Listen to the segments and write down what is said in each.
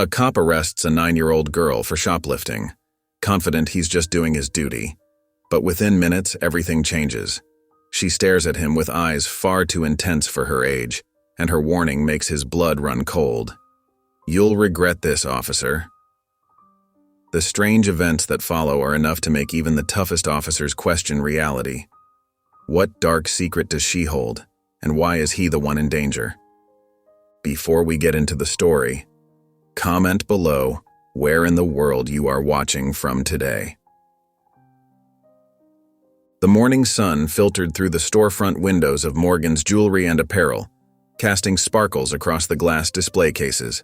A cop arrests a 9-year-old girl for shoplifting, confident he's just doing his duty. But within minutes, everything changes. She stares at him with eyes far too intense for her age, and her warning makes his blood run cold. "You'll regret this, officer." The strange events that follow are enough to make even the toughest officers question reality. What dark secret does she hold, and why is he the one in danger? Before we get into the story, comment below where in the world you are watching from today. The morning sun filtered through the storefront windows of Morgan's Jewelry and Apparel, casting sparkles across the glass display cases.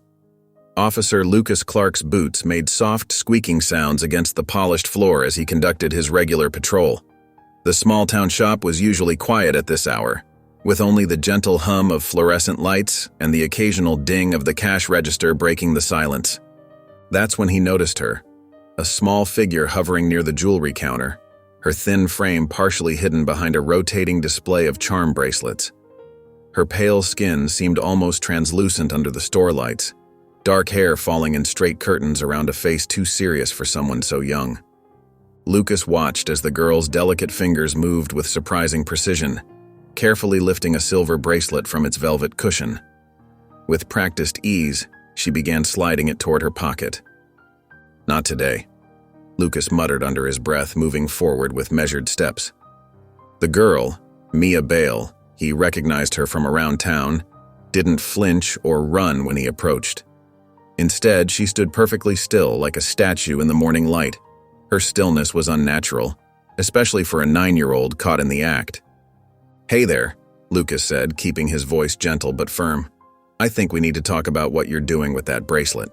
Officer Lucas Clark's boots made soft, squeaking sounds against the polished floor as he conducted his regular patrol. The small-town shop was usually quiet at this hour, with only the gentle hum of fluorescent lights and the occasional ding of the cash register breaking the silence. That's when he noticed her, a small figure hovering near the jewelry counter, her thin frame partially hidden behind a rotating display of charm bracelets. Her pale skin seemed almost translucent under the store lights, dark hair falling in straight curtains around a face too serious for someone so young. Lucas watched as the girl's delicate fingers moved with surprising precision, carefully lifting a silver bracelet from its velvet cushion. With practiced ease, she began sliding it toward her pocket. "Not today," Lucas muttered under his breath, moving forward with measured steps. The girl, Mia Bale, he recognized her from around town, didn't flinch or run when he approached. Instead, she stood perfectly still like a statue in the morning light. Her stillness was unnatural, especially for a 9-year-old caught in the act. "Hey there," Lucas said, keeping his voice gentle but firm. "I think we need to talk about what you're doing with that bracelet."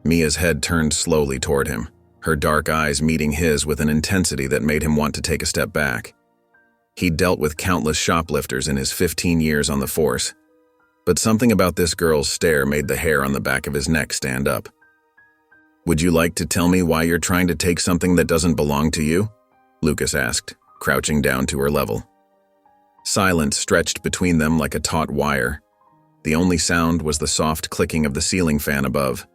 Mia's head turned slowly toward him, her dark eyes meeting his with an intensity that made him want to take a step back. He'd dealt with countless shoplifters in his 15 years on the force, but something about this girl's stare made the hair on the back of his neck stand up. "Would you like to tell me why you're trying to take something that doesn't belong to you?" Lucas asked, crouching down to her level. Silence stretched between them like a taut wire. The only sound was the soft clicking of the ceiling fan above.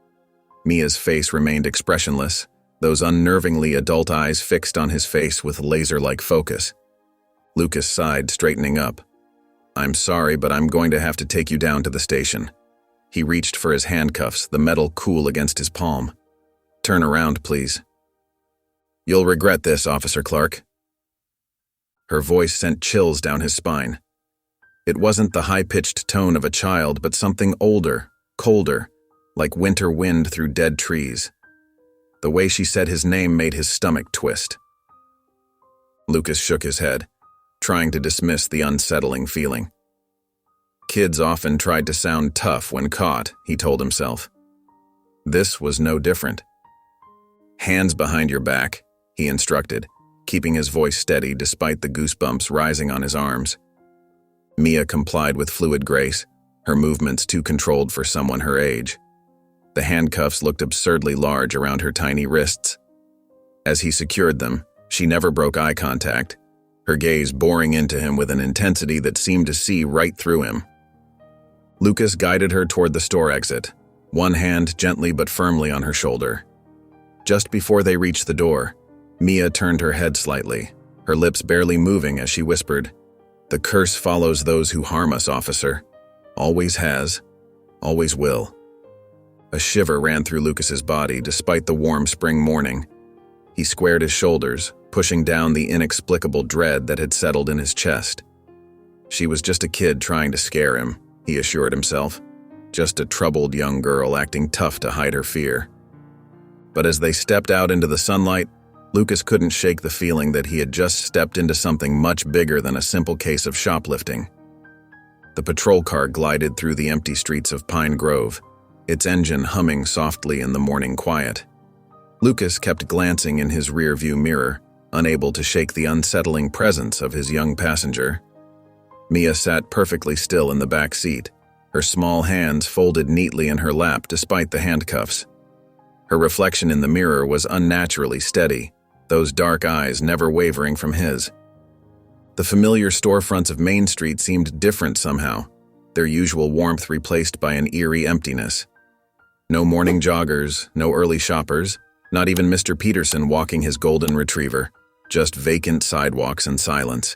Mia's face remained expressionless, those unnervingly adult eyes fixed on his face with laser-like focus. Lucas sighed, straightening up. "I'm sorry, but I'm going to have to take you down to the station." He reached for his handcuffs, the metal cool against his palm. "Turn around, please." "You'll regret this, Officer Clark." Her voice sent chills down his spine. It wasn't the high-pitched tone of a child, but something older, colder, like winter wind through dead trees. The way she said his name made his stomach twist. Lucas shook his head, trying to dismiss the unsettling feeling. Kids often tried to sound tough when caught, he told himself. This was no different. "Hands behind your back," he instructed, keeping his voice steady despite the goosebumps rising on his arms. Mia complied with fluid grace, her movements too controlled for someone her age. The handcuffs looked absurdly large around her tiny wrists. As he secured them, she never broke eye contact, her gaze boring into him with an intensity that seemed to see right through him. Lucas guided her toward the store exit, one hand gently but firmly on her shoulder. Just before they reached the door, Mia turned her head slightly, her lips barely moving as she whispered, "The curse follows those who harm us, officer. Always has, always will." A shiver ran through Lucas's body despite the warm spring morning. He squared his shoulders, pushing down the inexplicable dread that had settled in his chest. She was just a kid trying to scare him, he assured himself. Just a troubled young girl acting tough to hide her fear. But as they stepped out into the sunlight, Lucas couldn't shake the feeling that he had just stepped into something much bigger than a simple case of shoplifting. The patrol car glided through the empty streets of Pine Grove, its engine humming softly in the morning quiet. Lucas kept glancing in his rearview mirror, unable to shake the unsettling presence of his young passenger. Mia sat perfectly still in the back seat, her small hands folded neatly in her lap despite the handcuffs. Her reflection in the mirror was unnaturally steady, those dark eyes never wavering from his. The familiar storefronts of Main Street seemed different somehow, their usual warmth replaced by an eerie emptiness. No morning joggers, no early shoppers, not even Mr. Peterson walking his golden retriever, just vacant sidewalks and silence.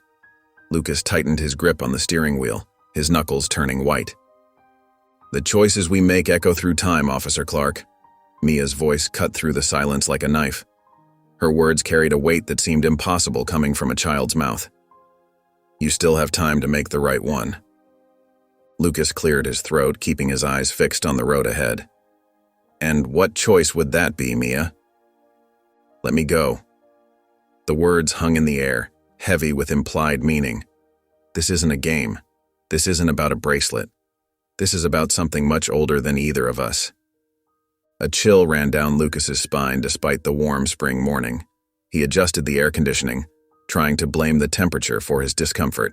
Lucas tightened his grip on the steering wheel, his knuckles turning white. "The choices we make echo through time, Officer Clark." Mia's voice cut through the silence like a knife. Her words carried a weight that seemed impossible coming from a child's mouth. "You still have time to make the right one." Lucas cleared his throat, keeping his eyes fixed on the road ahead. "And what choice would that be, Mia?" "Let me go." The words hung in the air, heavy with implied meaning. This isn't a game. This isn't about a bracelet. This is about something much older than either of us. A chill ran down Lucas's spine despite the warm spring morning. He adjusted the air conditioning, trying to blame the temperature for his discomfort.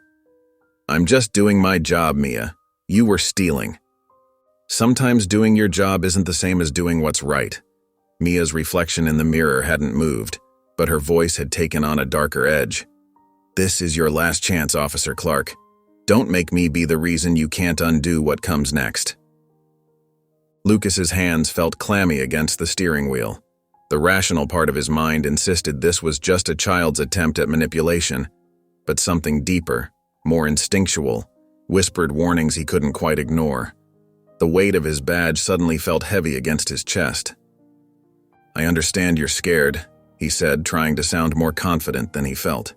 "I'm just doing my job, Mia. You were stealing." Sometimes doing your job isn't the same as doing what's right. Mia's reflection in the mirror hadn't moved, but her voice had taken on a darker edge. "This is your last chance, Officer Clark. Don't make me be the reason you can't undo what comes next." Lucas's hands felt clammy against the steering wheel. The rational part of his mind insisted this was just a child's attempt at manipulation, but something deeper, more instinctual, whispered warnings he couldn't quite ignore. The weight of his badge suddenly felt heavy against his chest. "I understand you're scared," he said, trying to sound more confident than he felt.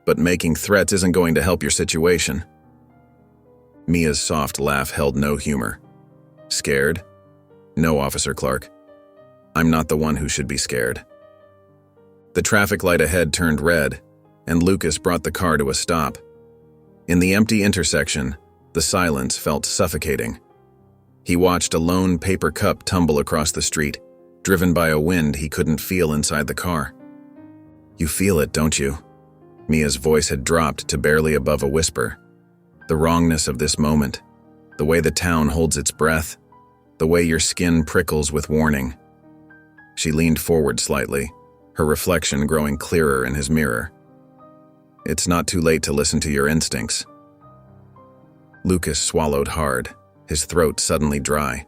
"But making threats isn't going to help your situation." Mia's soft laugh held no humor. "Scared? No, Officer Clark. I'm not the one who should be scared." The traffic light ahead turned red, and Lucas brought the car to a stop. In the empty intersection, the silence felt suffocating. He watched a lone paper cup tumble across the street, driven by a wind he couldn't feel inside the car. "You feel it, don't you?" Mia's voice had dropped to barely above a whisper. "The wrongness of this moment, the way the town holds its breath, the way your skin prickles with warning." She leaned forward slightly, her reflection growing clearer in his mirror. "It's not too late to listen to your instincts." Lucas swallowed hard, his throat suddenly dry.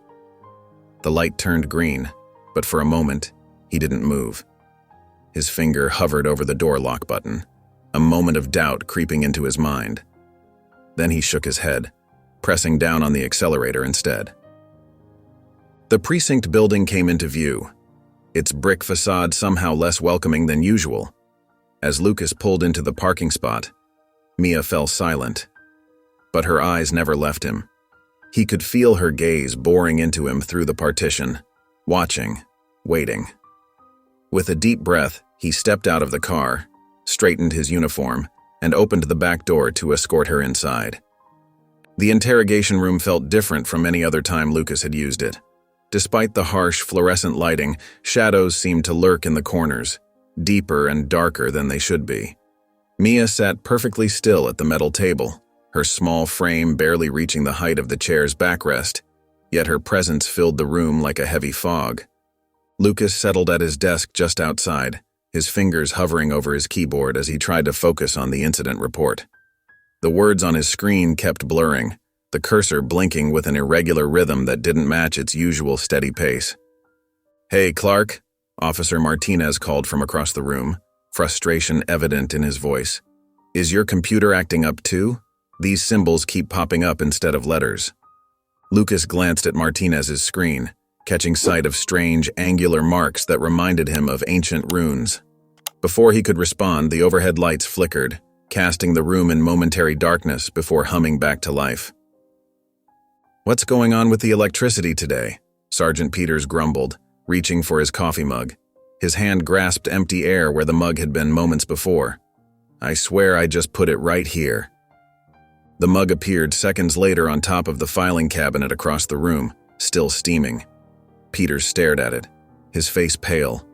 The light turned green, but for a moment, he didn't move. His finger hovered over the door lock button, a moment of doubt creeping into his mind. Then he shook his head, pressing down on the accelerator instead. The precinct building came into view, its brick facade somehow less welcoming than usual. As Lucas pulled into the parking spot, Mia fell silent, but her eyes never left him. He could feel her gaze boring into him through the partition, watching, waiting. With a deep breath, he stepped out of the car, straightened his uniform, and opened the back door to escort her inside. The interrogation room felt different from any other time Lucas had used it. Despite the harsh fluorescent lighting, shadows seemed to lurk in the corners, deeper and darker than they should be. Mia sat perfectly still at the metal table, her small frame barely reaching the height of the chair's backrest, yet her presence filled the room like a heavy fog. Lucas settled at his desk just outside, his fingers hovering over his keyboard as he tried to focus on the incident report. The words on his screen kept blurring, the cursor blinking with an irregular rhythm that didn't match its usual steady pace. "Hey, Clark," Officer Martinez called from across the room, frustration evident in his voice. "Is your computer acting up too? These symbols keep popping up instead of letters." Lucas glanced at Martinez's screen, catching sight of strange, angular marks that reminded him of ancient runes. Before he could respond, the overhead lights flickered, casting the room in momentary darkness before humming back to life. "What's going on with the electricity today?" Sergeant Peters grumbled, reaching for his coffee mug. His hand grasped empty air where the mug had been moments before. "I swear I just put it right here." The mug appeared seconds later on top of the filing cabinet across the room, still steaming. Peters stared at it, his face pale.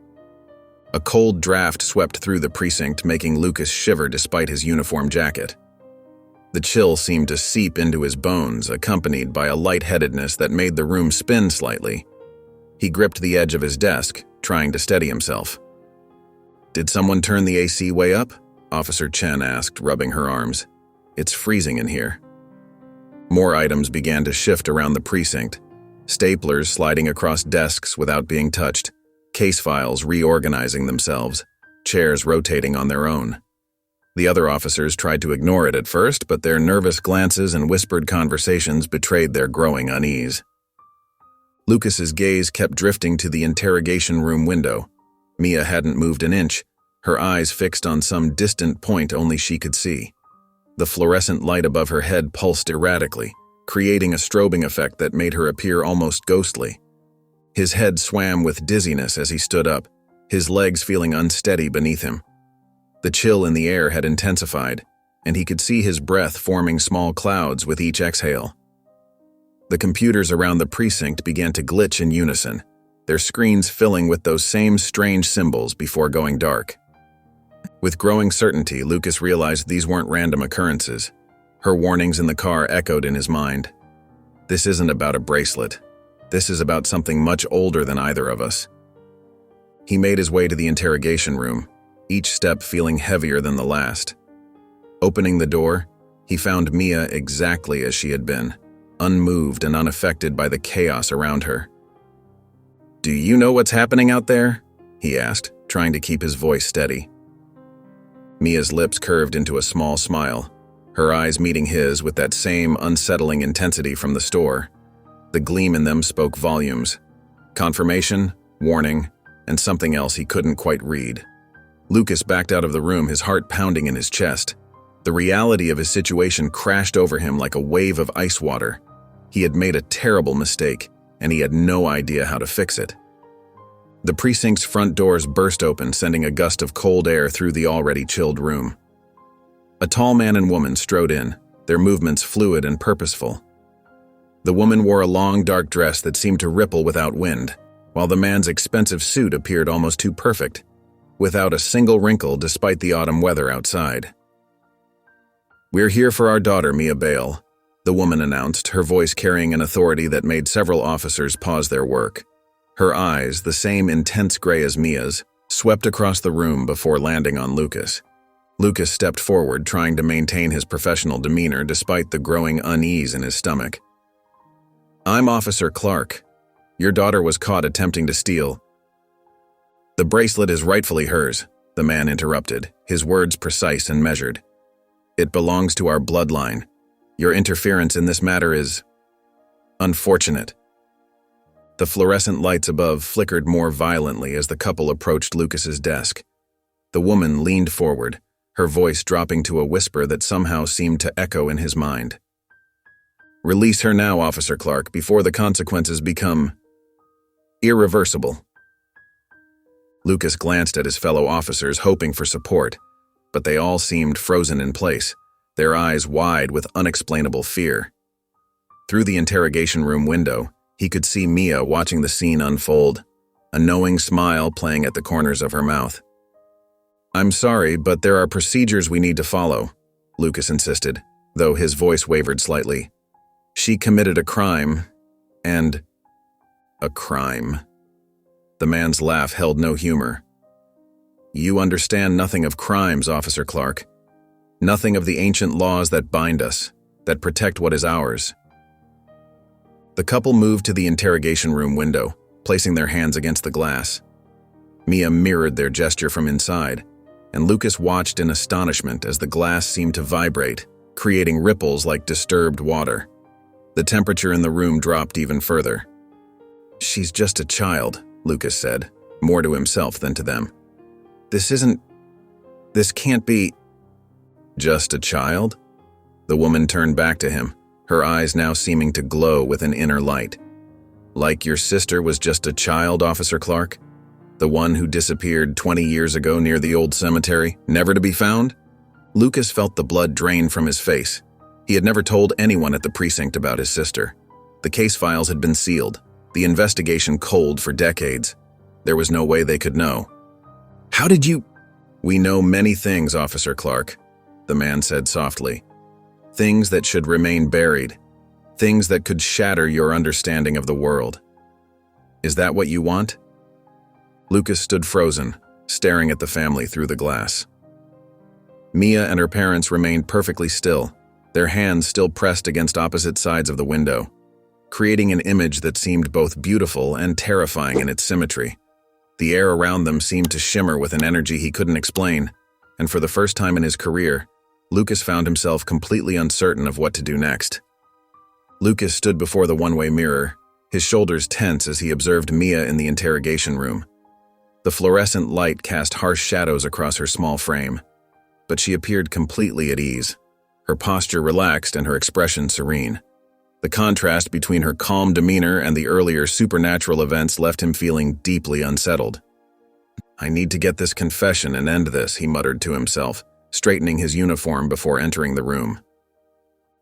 A cold draft swept through the precinct, making Lucas shiver despite his uniform jacket. The chill seemed to seep into his bones, accompanied by a lightheadedness that made the room spin slightly. He gripped the edge of his desk, trying to steady himself. "Did someone turn the AC way up?" Officer Chen asked, rubbing her arms. "It's freezing in here." More items began to shift around the precinct, Staplers sliding across desks without being touched, case files reorganizing themselves, chairs rotating on their own. The other officers tried to ignore it at first, but their nervous glances and whispered conversations betrayed their growing unease. Lucas's gaze kept drifting to the interrogation room window. Mia hadn't moved an inch, her eyes fixed on some distant point only she could see. The fluorescent light above her head pulsed erratically, creating a strobing effect that made her appear almost ghostly. His head swam with dizziness as he stood up, his legs feeling unsteady beneath him. The chill in the air had intensified, and he could see his breath forming small clouds with each exhale. The computers around the precinct began to glitch in unison, their screens filling with those same strange symbols before going dark. With growing certainty, Lucas realized these weren't random occurrences. Her warnings in the car echoed in his mind. This isn't about a bracelet. This is about something much older than either of us. He made his way to the interrogation room, each step feeling heavier than the last. Opening the door, he found Mia exactly as she had been, unmoved and unaffected by the chaos around her. "Do you know what's happening out there?" he asked, trying to keep his voice steady. Mia's lips curved into a small smile, her eyes meeting his with that same unsettling intensity from the store. The gleam in them spoke volumes. Confirmation, warning, and something else he couldn't quite read. Lucas backed out of the room, his heart pounding in his chest. The reality of his situation crashed over him like a wave of ice water. He had made a terrible mistake, and he had no idea how to fix it. The precinct's front doors burst open, sending a gust of cold air through the already chilled room. A tall man and woman strode in, their movements fluid and purposeful. The woman wore a long, dark dress that seemed to ripple without wind, while the man's expensive suit appeared almost too perfect, without a single wrinkle despite the autumn weather outside. "We're here for our daughter, Mia Bale," the woman announced, her voice carrying an authority that made several officers pause their work. Her eyes, the same intense gray as Mia's, swept across the room before landing on Lucas. Lucas stepped forward, trying to maintain his professional demeanor despite the growing unease in his stomach. "I'm Officer Clark. Your daughter was caught attempting to steal—" "The bracelet is rightfully hers," the man interrupted, his words precise and measured. "It belongs to our bloodline. Your interference in this matter is unfortunate." The fluorescent lights above flickered more violently as the couple approached Lucas's desk. The woman leaned forward, her voice dropping to a whisper that somehow seemed to echo in his mind. "Release her now, Officer Clark, before the consequences become irreversible." Lucas glanced at his fellow officers, hoping for support, but they all seemed frozen in place, their eyes wide with unexplainable fear. Through the interrogation room window, he could see Mia watching the scene unfold, a knowing smile playing at the corners of her mouth. "I'm sorry, but there are procedures we need to follow," Lucas insisted, though his voice wavered slightly. "She committed a crime, and—" "A crime?" The man's laugh held no humor. "You understand nothing of crimes, Officer Clark. Nothing of the ancient laws that bind us, that protect what is ours." The couple moved to the interrogation room window, placing their hands against the glass. Mia mirrored their gesture from inside, and Lucas watched in astonishment as the glass seemed to vibrate, creating ripples like disturbed water. The temperature in the room dropped even further. "She's just a child," Lucas said, more to himself than to them. This can't be—" "Just a child?" The woman turned back to him, her eyes now seeming to glow with an inner light. "Like your sister was just a child, Officer Clark? The one who disappeared 20 years ago near the old cemetery, never to be found?" Lucas felt the blood drain from his face. He had never told anyone at the precinct about his sister. The case files had been sealed, the investigation cold for decades. There was no way they could know. "How did you—" "We know many things, Officer Clark," the man said softly. "Things that should remain buried. Things that could shatter your understanding of the world. Is that what you want?" Lucas stood frozen, staring at the family through the glass. Mia and her parents remained perfectly still, their hands still pressed against opposite sides of the window. creating an image that seemed both beautiful and terrifying in its symmetry. The air around them seemed to shimmer with an energy he couldn't explain, and for the first time in his career, Lucas found himself completely uncertain of what to do next. Lucas stood before the one-way mirror, his shoulders tense as he observed Mia in the interrogation room. The fluorescent light cast harsh shadows across her small frame, but she appeared completely at ease, her posture relaxed and her expression serene. The contrast between her calm demeanor and the earlier supernatural events left him feeling deeply unsettled. "I need to get this confession and end this," he muttered to himself, straightening his uniform before entering the room.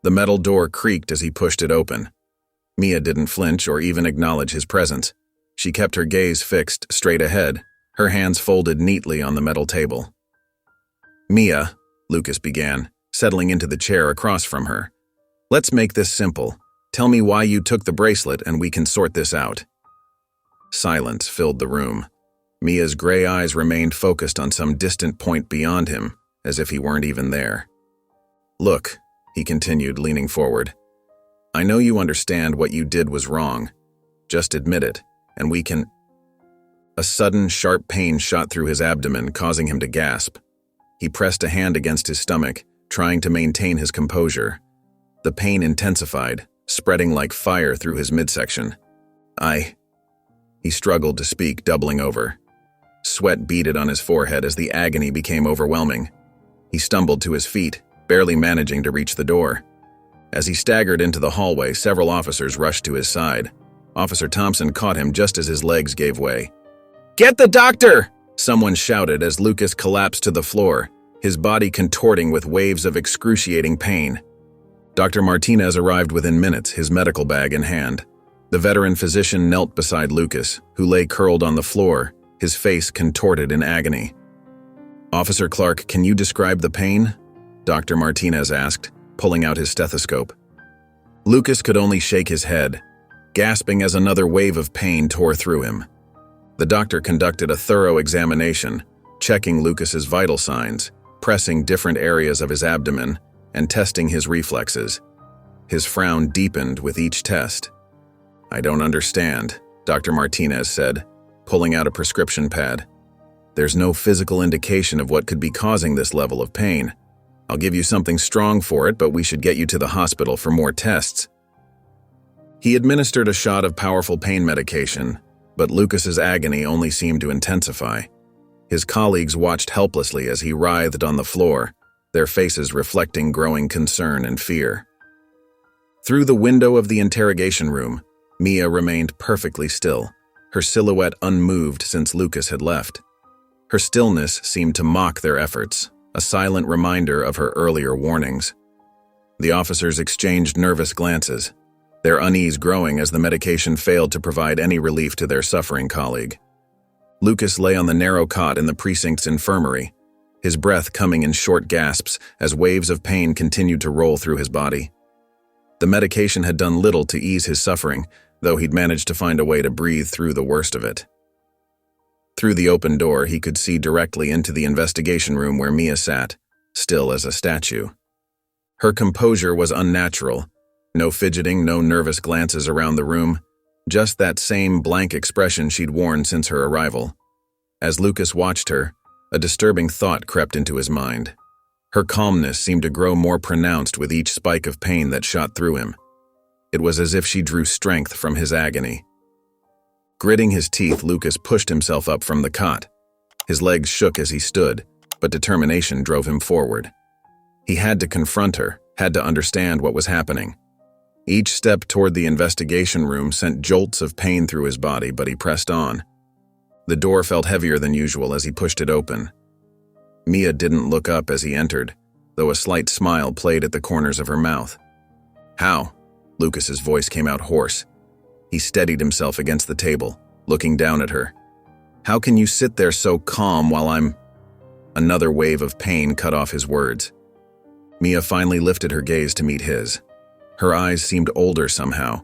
The metal door creaked as he pushed it open. Mia didn't flinch or even acknowledge his presence. She kept her gaze fixed straight ahead, her hands folded neatly on the metal table. "Mia," Lucas began, settling into the chair across from her. "Let's make this simple. Tell me why you took the bracelet and we can sort this out." Silence filled the room. Mia's gray eyes remained focused on some distant point beyond him, as if he weren't even there. "Look," he continued, leaning forward. "I know you understand what you did was wrong. Just admit it, and we can—" A sudden, sharp pain shot through his abdomen, causing him to gasp. He pressed a hand against his stomach, trying to maintain his composure. The pain intensified, spreading like fire through his midsection. He struggled to speak, doubling over. Sweat beaded on his forehead as the agony became overwhelming. He stumbled to his feet, barely managing to reach the door. As he staggered into the hallway, several officers rushed to his side. Officer Thompson caught him just as his legs gave way. "Get the doctor!" someone shouted as Lucas collapsed to the floor, his body contorting with waves of excruciating pain. Dr. Martinez arrived within minutes, his medical bag in hand. The veteran physician knelt beside Lucas, who lay curled on the floor, his face contorted in agony. "Officer Clark, can you describe the pain?" Dr. Martinez asked, pulling out his stethoscope. Lucas could only shake his head, gasping as another wave of pain tore through him. The doctor conducted a thorough examination, checking Lucas's vital signs, pressing different areas of his abdomen, and testing his reflexes. His frown deepened with each test. "I don't understand," Dr. Martinez said, pulling out a prescription pad. "There's no physical indication of what could be causing this level of pain. I'll give you something strong for it, but we should get you to the hospital for more tests." He administered a shot of powerful pain medication, but Lucas's agony only seemed to intensify. His colleagues watched helplessly as he writhed on the floor, their faces reflecting growing concern and fear. Through the window of the interrogation room, Mia remained perfectly still, her silhouette unmoved since Lucas had left. Her stillness seemed to mock their efforts, a silent reminder of her earlier warnings. The officers exchanged nervous glances, their unease growing as the medication failed to provide any relief to their suffering colleague. Lucas lay on the narrow cot in the precinct's infirmary, his breath coming in short gasps as waves of pain continued to roll through his body. The medication had done little to ease his suffering, though he'd managed to find a way to breathe through the worst of it. Through the open door, he could see directly into the investigation room where Mia sat, still as a statue. Her composure was unnatural. No fidgeting, no nervous glances around the room, just that same blank expression she'd worn since her arrival. As Lucas watched her, a disturbing thought crept into his mind. Her calmness seemed to grow more pronounced with each spike of pain that shot through him. It was as if she drew strength from his agony. Gritting his teeth, Lucas pushed himself up from the cot. His legs shook as he stood, but determination drove him forward. He had to confront her, had to understand what was happening. Each step toward the investigation room sent jolts of pain through his body, but he pressed on. The door felt heavier than usual as he pushed it open. Mia didn't look up as he entered, though a slight smile played at the corners of her mouth. "How?" Lucas's voice came out hoarse. He steadied himself against the table, looking down at her. "How can you sit there so calm while I'm—" Another wave of pain cut off his words. Mia finally lifted her gaze to meet his. Her eyes seemed older somehow,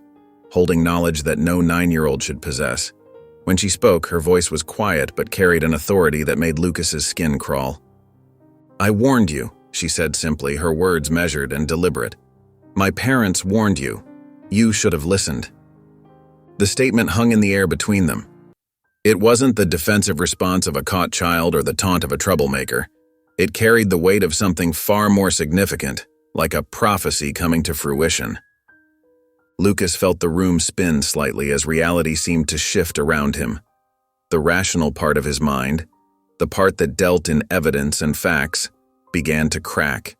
holding knowledge that no 9-year-old should possess. When she spoke, her voice was quiet but carried an authority that made Lucas's skin crawl. "I warned you," she said simply, her words measured and deliberate. "My parents warned you. You should have listened." The statement hung in the air between them. It wasn't the defensive response of a caught child or the taunt of a troublemaker. It carried the weight of something far more significant, like a prophecy coming to fruition. Lucas felt the room spin slightly as reality seemed to shift around him. The rational part of his mind, the part that dealt in evidence and facts, began to crack.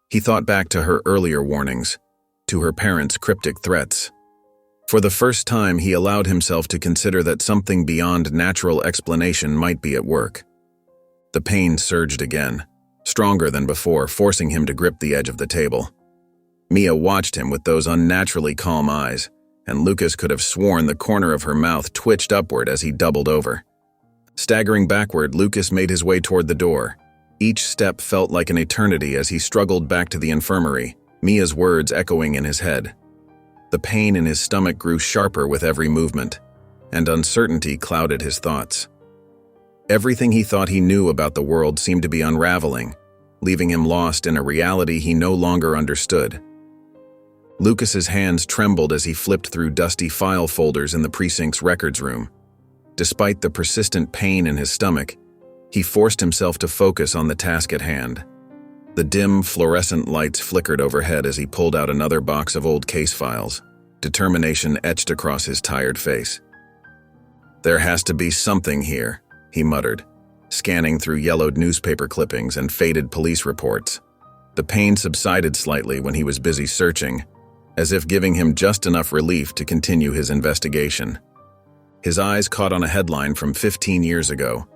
He thought back to her earlier warnings, to her parents' cryptic threats. For the first time, he allowed himself to consider that something beyond natural explanation might be at work. The pain surged again, stronger than before, forcing him to grip the edge of the table. Mia watched him with those unnaturally calm eyes, and Lucas could have sworn the corner of her mouth twitched upward as he doubled over. Staggering backward, Lucas made his way toward the door. Each step felt like an eternity as he struggled back to the infirmary, Mia's words echoing in his head. The pain in his stomach grew sharper with every movement, and uncertainty clouded his thoughts. Everything he thought he knew about the world seemed to be unraveling, leaving him lost in a reality he no longer understood. Lucas's hands trembled as he flipped through dusty file folders in the precinct's records room. Despite the persistent pain in his stomach, he forced himself to focus on the task at hand. The dim, fluorescent lights flickered overhead as he pulled out another box of old case files, determination etched across his tired face. "There has to be something here," he muttered, scanning through yellowed newspaper clippings and faded police reports. The pain subsided slightly when he was busy searching, as if giving him just enough relief to continue his investigation. His eyes caught on a headline from 15 years ago.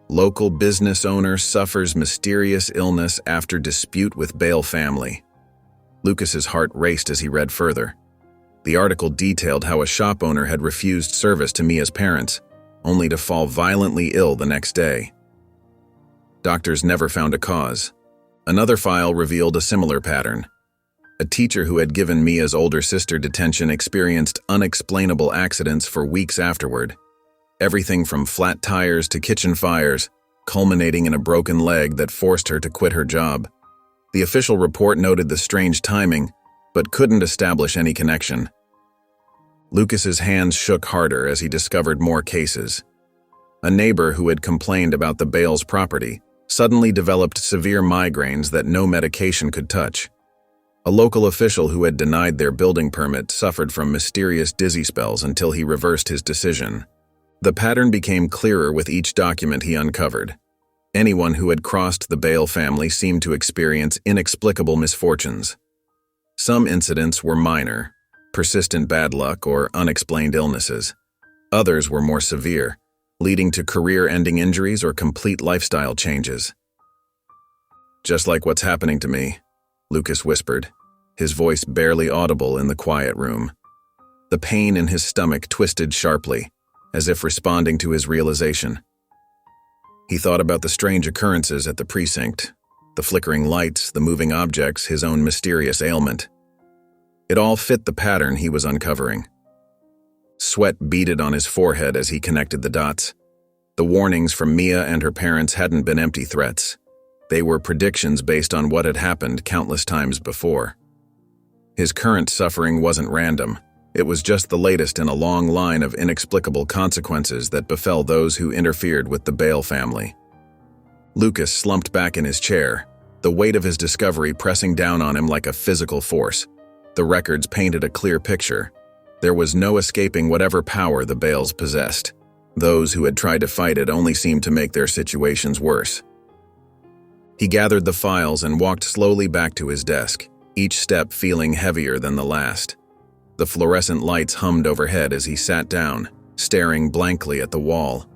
"Local business owner suffers mysterious illness after dispute with Bale family." Lucas's heart raced as he read further. The article detailed how a shop owner had refused service to Mia's parents, only to fall violently ill the next day. Doctors never found a cause. Another file revealed a similar pattern. A teacher who had given Mia's older sister detention experienced unexplainable accidents for weeks afterward. Everything from flat tires to kitchen fires, culminating in a broken leg that forced her to quit her job. The official report noted the strange timing, but couldn't establish any connection. Lucas's hands shook harder as he discovered more cases. A neighbor who had complained about the Bale's property suddenly developed severe migraines that no medication could touch. A local official who had denied their building permit suffered from mysterious dizzy spells until he reversed his decision. The pattern became clearer with each document he uncovered. Anyone who had crossed the Bale family seemed to experience inexplicable misfortunes. Some incidents were minor, persistent bad luck or unexplained illnesses. Others were more severe, leading to career-ending injuries or complete lifestyle changes. "Just like what's happening to me," Lucas whispered, his voice barely audible in the quiet room. The pain in his stomach twisted sharply, as if responding to his realization. He thought about the strange occurrences at the precinct, the flickering lights, the moving objects, his own mysterious ailment. It all fit the pattern he was uncovering. Sweat beaded on his forehead as he connected the dots. The warnings from Mia and her parents hadn't been empty threats. They were predictions based on what had happened countless times before. His current suffering wasn't random. It was just the latest in a long line of inexplicable consequences that befell those who interfered with the Bale family. Lucas slumped back in his chair, the weight of his discovery pressing down on him like a physical force. The records painted a clear picture. There was no escaping whatever power the Bales possessed. Those who had tried to fight it only seemed to make their situations worse. He gathered the files and walked slowly back to his desk, each step feeling heavier than the last. The fluorescent lights hummed overhead as he sat down, staring blankly at the wall.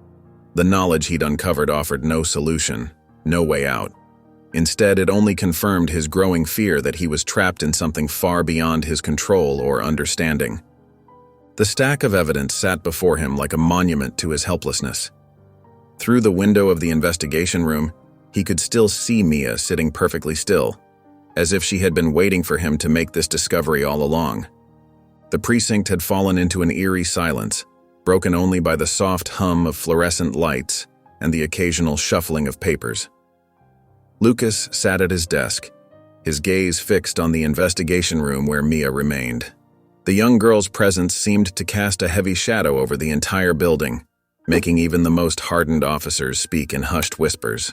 The knowledge he'd uncovered offered no solution, no way out. Instead, it only confirmed his growing fear that he was trapped in something far beyond his control or understanding. The stack of evidence sat before him like a monument to his helplessness. Through the window of the investigation room, he could still see Mia sitting perfectly still, as if she had been waiting for him to make this discovery all along. The precinct had fallen into an eerie silence, broken only by the soft hum of fluorescent lights and the occasional shuffling of papers. Lucas sat at his desk, his gaze fixed on the investigation room where Mia remained. The young girl's presence seemed to cast a heavy shadow over the entire building, making even the most hardened officers speak in hushed whispers.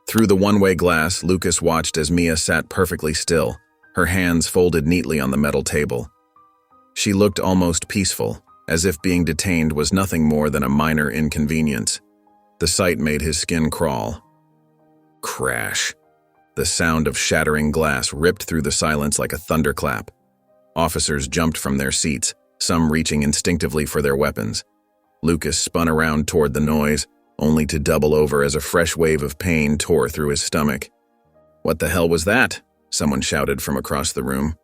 Through the one-way glass, Lucas watched as Mia sat perfectly still, her hands folded neatly on the metal table. She looked almost peaceful, as if being detained was nothing more than a minor inconvenience. The sight made his skin crawl. Crash. The sound of shattering glass ripped through the silence like a thunderclap. Officers jumped from their seats, some reaching instinctively for their weapons. Lucas spun around toward the noise, only to double over as a fresh wave of pain tore through his stomach. "What the hell was that?" someone shouted from across the room.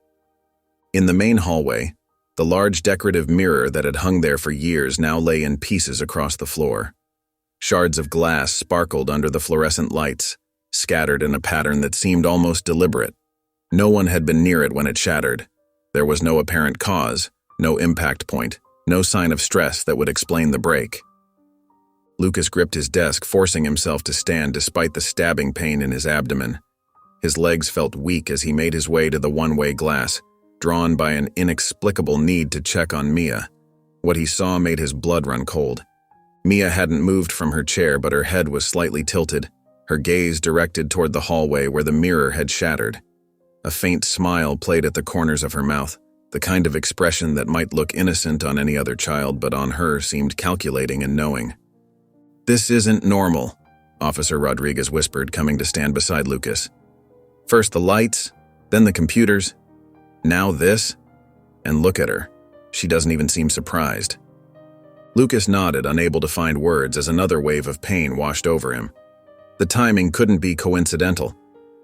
In the main hallway, the large decorative mirror that had hung there for years now lay in pieces across the floor. Shards of glass sparkled under the fluorescent lights, scattered in a pattern that seemed almost deliberate. No one had been near it when it shattered. There was no apparent cause, no impact point, no sign of stress that would explain the break. Lucas gripped his desk, forcing himself to stand despite the stabbing pain in his abdomen. His legs felt weak as he made his way to the one-way glass, drawn by an inexplicable need to check on Mia. What he saw made his blood run cold. Mia hadn't moved from her chair, but her head was slightly tilted, her gaze directed toward the hallway where the mirror had shattered. A faint smile played at the corners of her mouth, the kind of expression that might look innocent on any other child, but on her seemed calculating and knowing. "This isn't normal," Officer Rodriguez whispered, coming to stand beside Lucas. "First the lights, then the computers, now this? And look at her. She doesn't even seem surprised." Lucas nodded, unable to find words as another wave of pain washed over him. The timing couldn't be coincidental.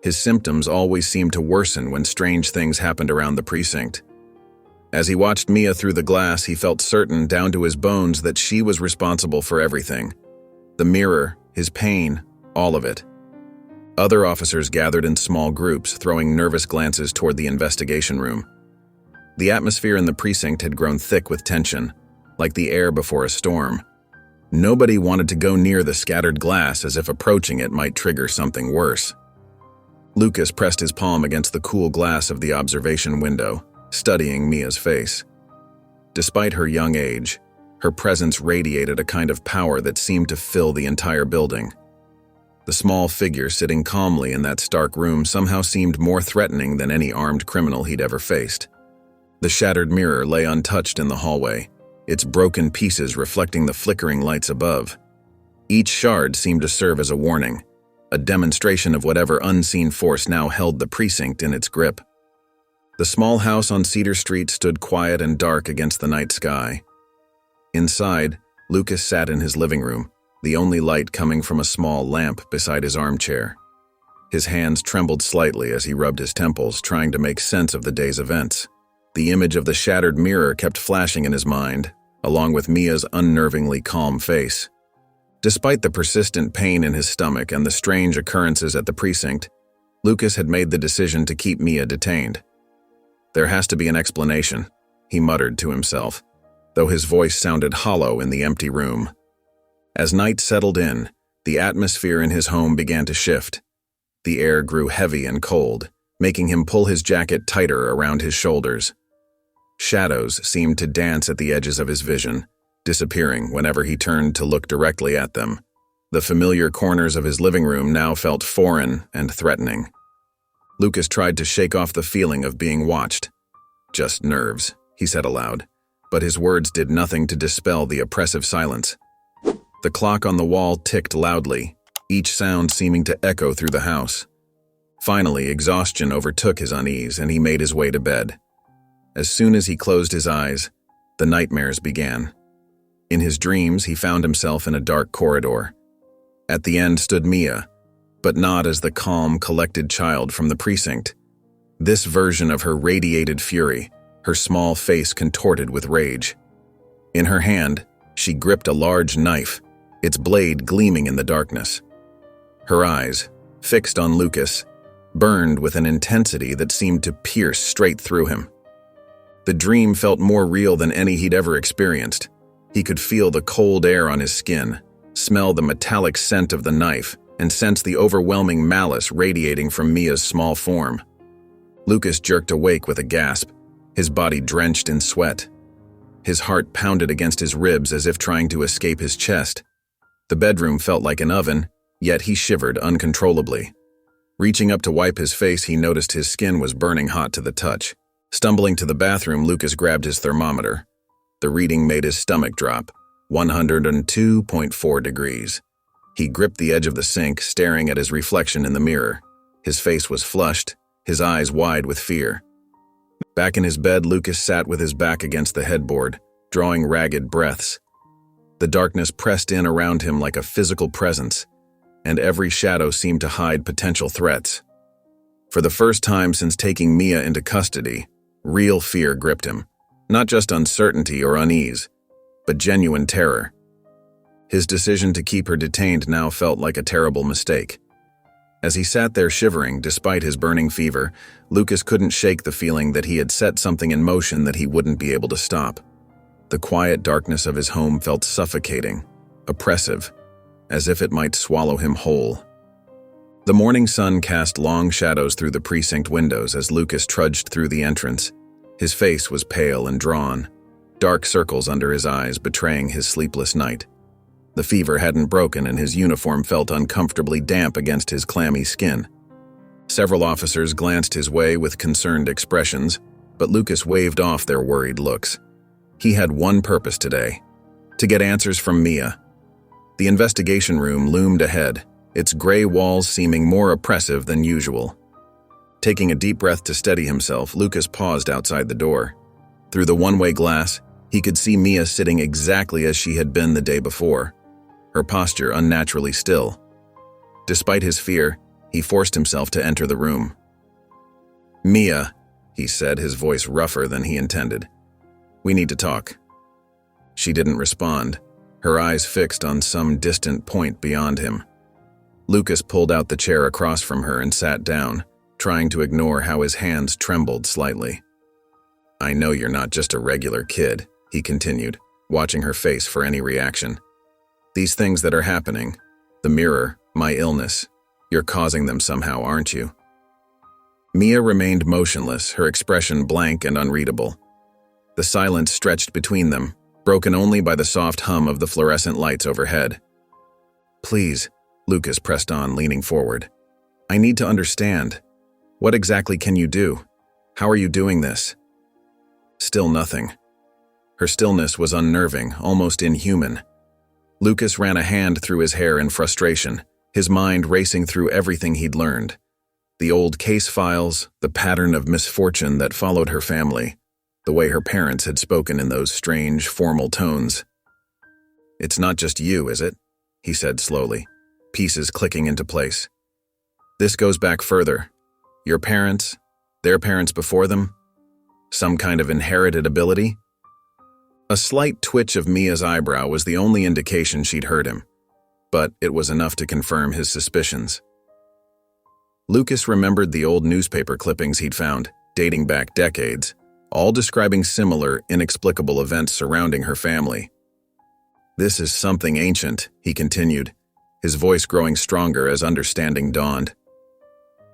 His symptoms always seemed to worsen when strange things happened around the precinct. As he watched Mia through the glass, he felt certain down to his bones that she was responsible for everything. The mirror, his pain, all of it. Other officers gathered in small groups, throwing nervous glances toward the investigation room. The atmosphere in the precinct had grown thick with tension, like the air before a storm. Nobody wanted to go near the scattered glass, as if approaching it might trigger something worse. Lucas pressed his palm against the cool glass of the observation window, studying Mia's face. Despite her young age, her presence radiated a kind of power that seemed to fill the entire building. The small figure sitting calmly in that stark room somehow seemed more threatening than any armed criminal he'd ever faced. The shattered mirror lay untouched in the hallway, its broken pieces reflecting the flickering lights above. Each shard seemed to serve as a warning, a demonstration of whatever unseen force now held the precinct in its grip. The small house on Cedar Street stood quiet and dark against the night sky. Inside, Lucas sat in his living room, the only light coming from a small lamp beside his armchair. His hands trembled slightly as he rubbed his temples, trying to make sense of the day's events. The image of the shattered mirror kept flashing in his mind, along with Mia's unnervingly calm face. Despite the persistent pain in his stomach and the strange occurrences at the precinct, Lucas had made the decision to keep Mia detained. "There has to be an explanation," he muttered to himself, though his voice sounded hollow in the empty room. As night settled in, the atmosphere in his home began to shift. The air grew heavy and cold, making him pull his jacket tighter around his shoulders. Shadows seemed to dance at the edges of his vision, disappearing whenever he turned to look directly at them. The familiar corners of his living room now felt foreign and threatening. Lucas tried to shake off the feeling of being watched. "Just nerves," he said aloud, but his words did nothing to dispel the oppressive silence. The clock on the wall ticked loudly, each sound seeming to echo through the house. Finally, exhaustion overtook his unease, and he made his way to bed. As soon as he closed his eyes, the nightmares began. In his dreams, he found himself in a dark corridor. At the end stood Mia, but not as the calm, collected child from the precinct. This version of her radiated fury, her small face contorted with rage. In her hand, she gripped a large knife, its blade gleaming in the darkness. Her eyes, fixed on Lucas, burned with an intensity that seemed to pierce straight through him. The dream felt more real than any he'd ever experienced. He could feel the cold air on his skin, smell the metallic scent of the knife, and sense the overwhelming malice radiating from Mia's small form. Lucas jerked awake with a gasp, his body drenched in sweat. His heart pounded against his ribs as if trying to escape his chest. The bedroom felt like an oven, yet he shivered uncontrollably. Reaching up to wipe his face, he noticed his skin was burning hot to the touch. Stumbling to the bathroom, Lucas grabbed his thermometer. The reading made his stomach drop, 102.4 degrees. He gripped the edge of the sink, staring at his reflection in the mirror. His face was flushed, his eyes wide with fear. Back in his bed, Lucas sat with his back against the headboard, drawing ragged breaths. The darkness pressed in around him like a physical presence, and every shadow seemed to hide potential threats. For the first time since taking Mia into custody, real fear gripped him. Not just uncertainty or unease, but genuine terror. His decision to keep her detained now felt like a terrible mistake. As he sat there shivering despite his burning fever, Lucas couldn't shake the feeling that he had set something in motion that he wouldn't be able to stop. The quiet darkness of his home felt suffocating, oppressive, as if it might swallow him whole. The morning sun cast long shadows through the precinct windows as Lucas trudged through the entrance. His face was pale and drawn, dark circles under his eyes betraying his sleepless night. The fever hadn't broken and his uniform felt uncomfortably damp against his clammy skin. Several officers glanced his way with concerned expressions, but Lucas waved off their worried looks. He had one purpose today: to get answers from Mia. The investigation room loomed ahead, its gray walls seeming more oppressive than usual. Taking a deep breath to steady himself, Lucas paused outside the door. Through the one-way glass, he could see Mia sitting exactly as she had been the day before, her posture unnaturally still. Despite his fear, he forced himself to enter the room. "Mia," he said, his voice rougher than he intended. "We need to talk." She didn't respond, her eyes fixed on some distant point beyond him. Lucas pulled out the chair across from her and sat down, trying to ignore how his hands trembled slightly. "I know you're not just a regular kid," he continued, watching her face for any reaction. "These things that are happening, the mirror, my illness, you're causing them somehow, aren't you?" Mia remained motionless, her expression blank and unreadable. The silence stretched between them, broken only by the soft hum of the fluorescent lights overhead. "Please," Lucas pressed on, leaning forward. "I need to understand. What exactly can you do? How are you doing this?" Still nothing. Her stillness was unnerving, almost inhuman. Lucas ran a hand through his hair in frustration, his mind racing through everything he'd learned. The old case files, the pattern of misfortune that followed her family, the way her parents had spoken in those strange, formal tones. "It's not just you, is it?" he said slowly, pieces clicking into place. "This goes back further. Your parents, their parents before them? Some kind of inherited ability?" A slight twitch of Mia's eyebrow was the only indication she'd heard him, but it was enough to confirm his suspicions. Lucas remembered the old newspaper clippings he'd found, dating back decades, all describing similar, inexplicable events surrounding her family. "This is something ancient," he continued, his voice growing stronger as understanding dawned.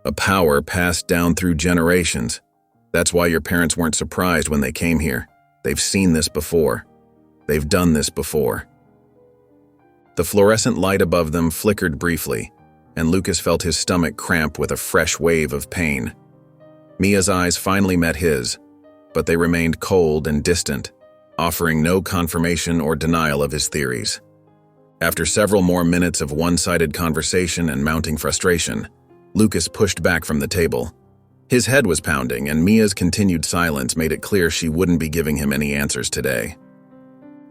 "A power passed down through generations. That's why your parents weren't surprised when they came here. They've seen this before. They've done this before." The fluorescent light above them flickered briefly, and Lucas felt his stomach cramp with a fresh wave of pain. Mia's eyes finally met his, but they remained cold and distant, offering no confirmation or denial of his theories. After several more minutes of one-sided conversation and mounting frustration, Lucas pushed back from the table. His head was pounding, and Mia's continued silence made it clear she wouldn't be giving him any answers today.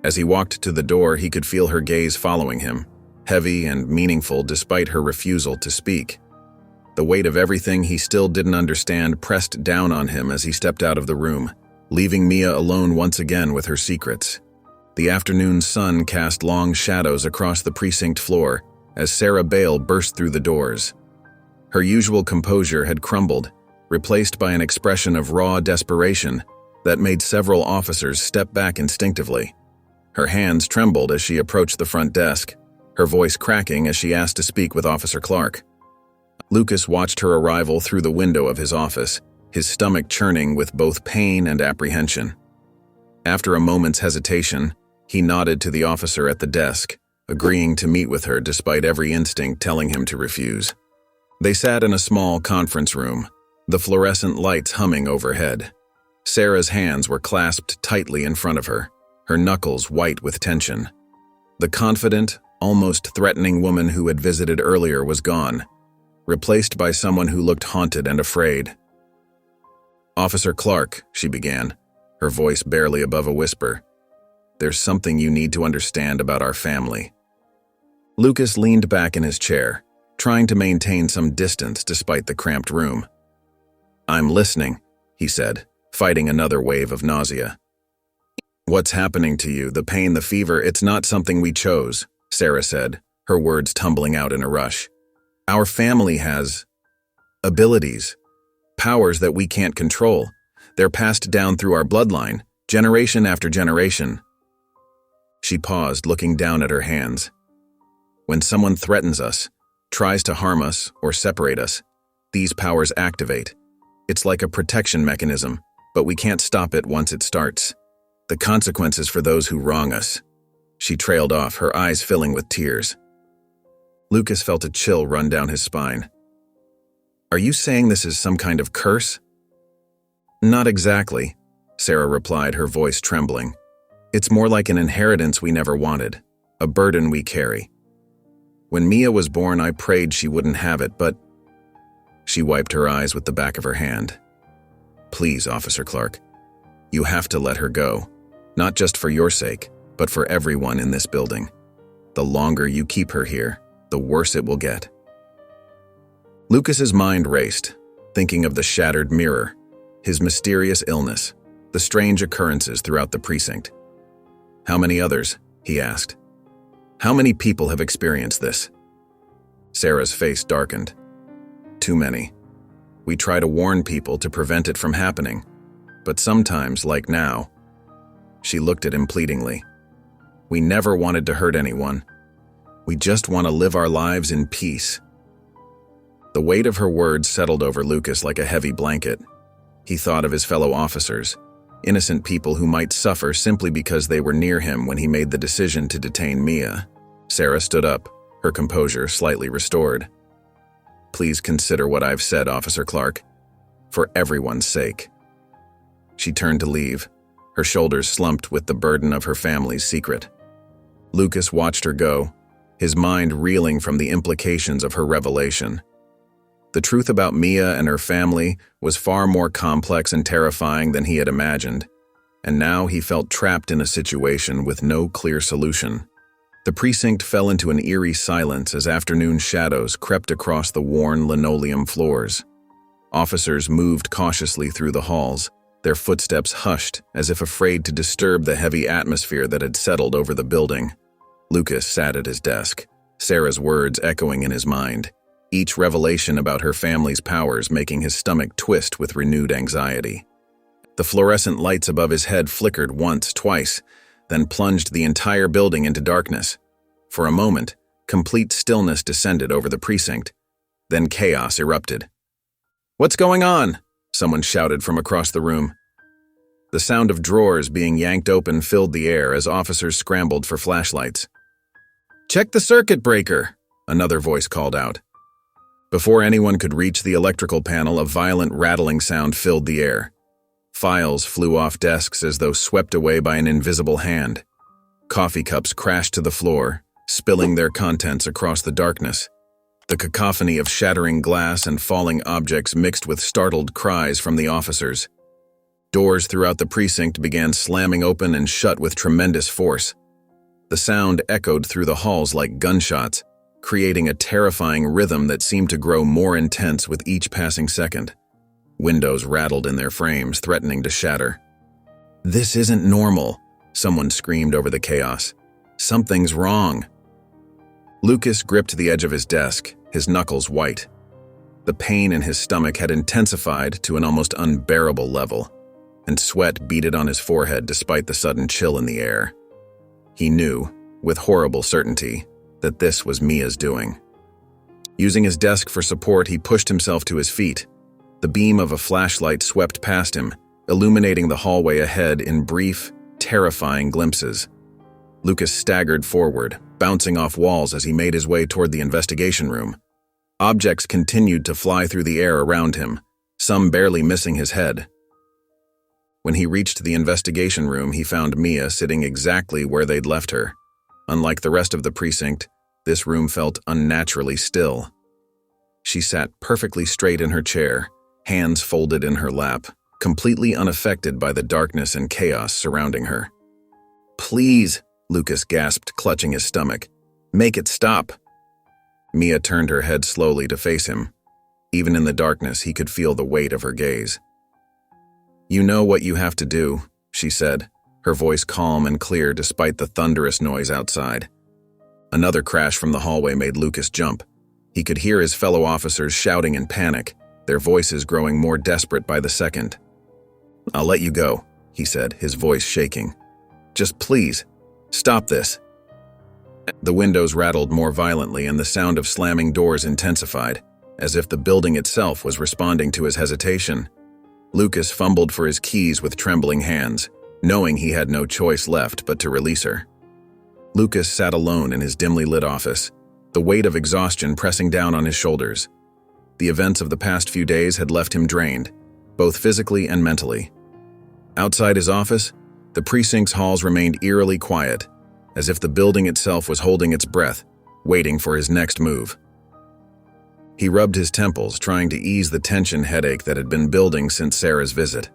As he walked to the door, he could feel her gaze following him, heavy and meaningful despite her refusal to speak. The weight of everything he still didn't understand pressed down on him as he stepped out of the room, leaving Mia alone once again with her secrets. The afternoon sun cast long shadows across the precinct floor as Sarah Bale burst through the doors. Her usual composure had crumbled, replaced by an expression of raw desperation that made several officers step back instinctively. Her hands trembled as she approached the front desk, her voice cracking as she asked to speak with Officer Clark. Lucas watched her arrival through the window of his office, his stomach churning with both pain and apprehension. After a moment's hesitation, he nodded to the officer at the desk, agreeing to meet with her despite every instinct telling him to refuse. They sat in a small conference room, the fluorescent lights humming overhead. Sarah's hands were clasped tightly in front of her, her knuckles white with tension. The confident, almost threatening woman who had visited earlier was gone, replaced by someone who looked haunted and afraid. "Officer Clark," she began, her voice barely above a whisper, "there's something you need to understand about our family." Lucas leaned back in his chair, trying to maintain some distance despite the cramped room. "I'm listening," he said, fighting another wave of nausea. "What's happening to you, the pain, the fever, it's not something we chose," Sarah said, her words tumbling out in a rush. "Our family has abilities, powers that we can't control. They're passed down through our bloodline, generation after generation." She paused, looking down at her hands. "When someone threatens us, tries to harm us or separate us, these powers activate. It's like a protection mechanism, but we can't stop it once it starts. The consequences for those who wrong us." She trailed off, her eyes filling with tears. Lucas felt a chill run down his spine. "Are you saying this is some kind of curse?" "Not exactly," Sarah replied, her voice trembling. "It's more like an inheritance we never wanted, a burden we carry. When Mia was born, I prayed she wouldn't have it, but—" She wiped her eyes with the back of her hand. "Please, Officer Clark, you have to let her go, not just for your sake, but for everyone in this building. The longer you keep her here, the worse it will get." Lucas's mind raced, thinking of the shattered mirror, his mysterious illness, the strange occurrences throughout the precinct. "How many others?" he asked. "How many people have experienced this?" Sarah's face darkened. "Too many. We try to warn people to prevent it from happening, but sometimes, like now—" She looked at him pleadingly. "We never wanted to hurt anyone. We just want to live our lives in peace." The weight of her words settled over Lucas like a heavy blanket. He thought of his fellow officers, innocent people who might suffer simply because they were near him when he made the decision to detain Mia. Sarah stood up, her composure slightly restored. "Please consider what I've said, Officer Clark, for everyone's sake." She turned to leave, her shoulders slumped with the burden of her family's secret. Lucas watched her go, his mind reeling from the implications of her revelation. The truth about Mia and her family was far more complex and terrifying than he had imagined, and now he felt trapped in a situation with no clear solution. The precinct fell into an eerie silence as afternoon shadows crept across the worn linoleum floors. Officers moved cautiously through the halls, their footsteps hushed as if afraid to disturb the heavy atmosphere that had settled over the building. Lucas sat at his desk, Sarah's words echoing in his mind, each revelation about her family's powers making his stomach twist with renewed anxiety. The fluorescent lights above his head flickered once, twice, then plunged the entire building into darkness. For a moment, complete stillness descended over the precinct. Then chaos erupted. "What's going on?" someone shouted from across the room. The sound of drawers being yanked open filled the air as officers scrambled for flashlights. "Check the circuit breaker," another voice called out. Before anyone could reach the electrical panel, a violent rattling sound filled the air. Files flew off desks as though swept away by an invisible hand. Coffee cups crashed to the floor, spilling their contents across the darkness. The cacophony of shattering glass and falling objects mixed with startled cries from the officers. Doors throughout the precinct began slamming open and shut with tremendous force. The sound echoed through the halls like gunshots, creating a terrifying rhythm that seemed to grow more intense with each passing second. Windows rattled in their frames, threatening to shatter. "This isn't normal," someone screamed over the chaos. "Something's wrong." Lucas gripped the edge of his desk, his knuckles white. The pain in his stomach had intensified to an almost unbearable level, and sweat beaded on his forehead despite the sudden chill in the air. He knew, with horrible certainty, that this was Mia's doing. Using his desk for support, he pushed himself to his feet. The beam of a flashlight swept past him, illuminating the hallway ahead in brief, terrifying glimpses. Lucas staggered forward, bouncing off walls as he made his way toward the investigation room. Objects continued to fly through the air around him, some barely missing his head. When he reached the investigation room, he found Mia sitting exactly where they'd left her. Unlike the rest of the precinct, this room felt unnaturally still. She sat perfectly straight in her chair, hands folded in her lap, completely unaffected by the darkness and chaos surrounding her. "Please," Lucas gasped, clutching his stomach. "Make it stop." Mia turned her head slowly to face him. Even in the darkness, he could feel the weight of her gaze. "You know what you have to do," she said, her voice calm and clear despite the thunderous noise outside. Another crash from the hallway made Lucas jump. He could hear his fellow officers shouting in panic, their voices growing more desperate by the second. "I'll let you go," he said, his voice shaking. "Just please, stop this." The windows rattled more violently and the sound of slamming doors intensified, as if the building itself was responding to his hesitation. Lucas fumbled for his keys with trembling hands, knowing he had no choice left but to release her. Lucas sat alone in his dimly lit office, the weight of exhaustion pressing down on his shoulders. The events of the past few days had left him drained, both physically and mentally. Outside his office, the precinct's halls remained eerily quiet, as if the building itself was holding its breath, waiting for his next move. He rubbed his temples, trying to ease the tension headache that had been building since Sarah's visit.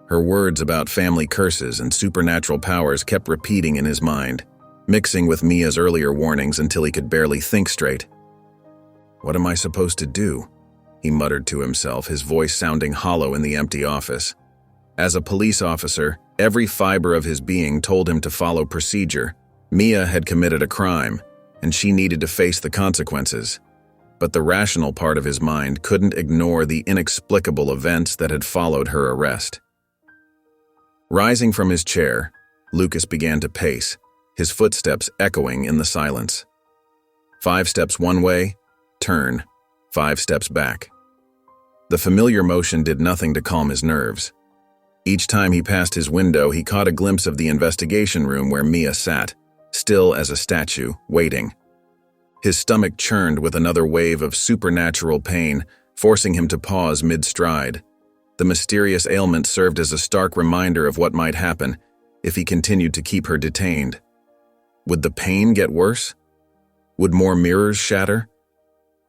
Her words about family curses and supernatural powers kept repeating in his mind, mixing with Mia's earlier warnings until he could barely think straight. "What am I supposed to do?" he muttered to himself, his voice sounding hollow in the empty office. As a police officer, every fiber of his being told him to follow procedure. Mia had committed a crime, and she needed to face the consequences. But the rational part of his mind couldn't ignore the inexplicable events that had followed her arrest. Rising from his chair, Lucas began to pace, his footsteps echoing in the silence. 5 steps one way, turn, 5 steps back. The familiar motion did nothing to calm his nerves. Each time he passed his window, he caught a glimpse of the investigation room where Mia sat, still as a statue, waiting. His stomach churned with another wave of supernatural pain, forcing him to pause mid-stride. The mysterious ailment served as a stark reminder of what might happen if he continued to keep her detained. Would the pain get worse? Would more mirrors shatter?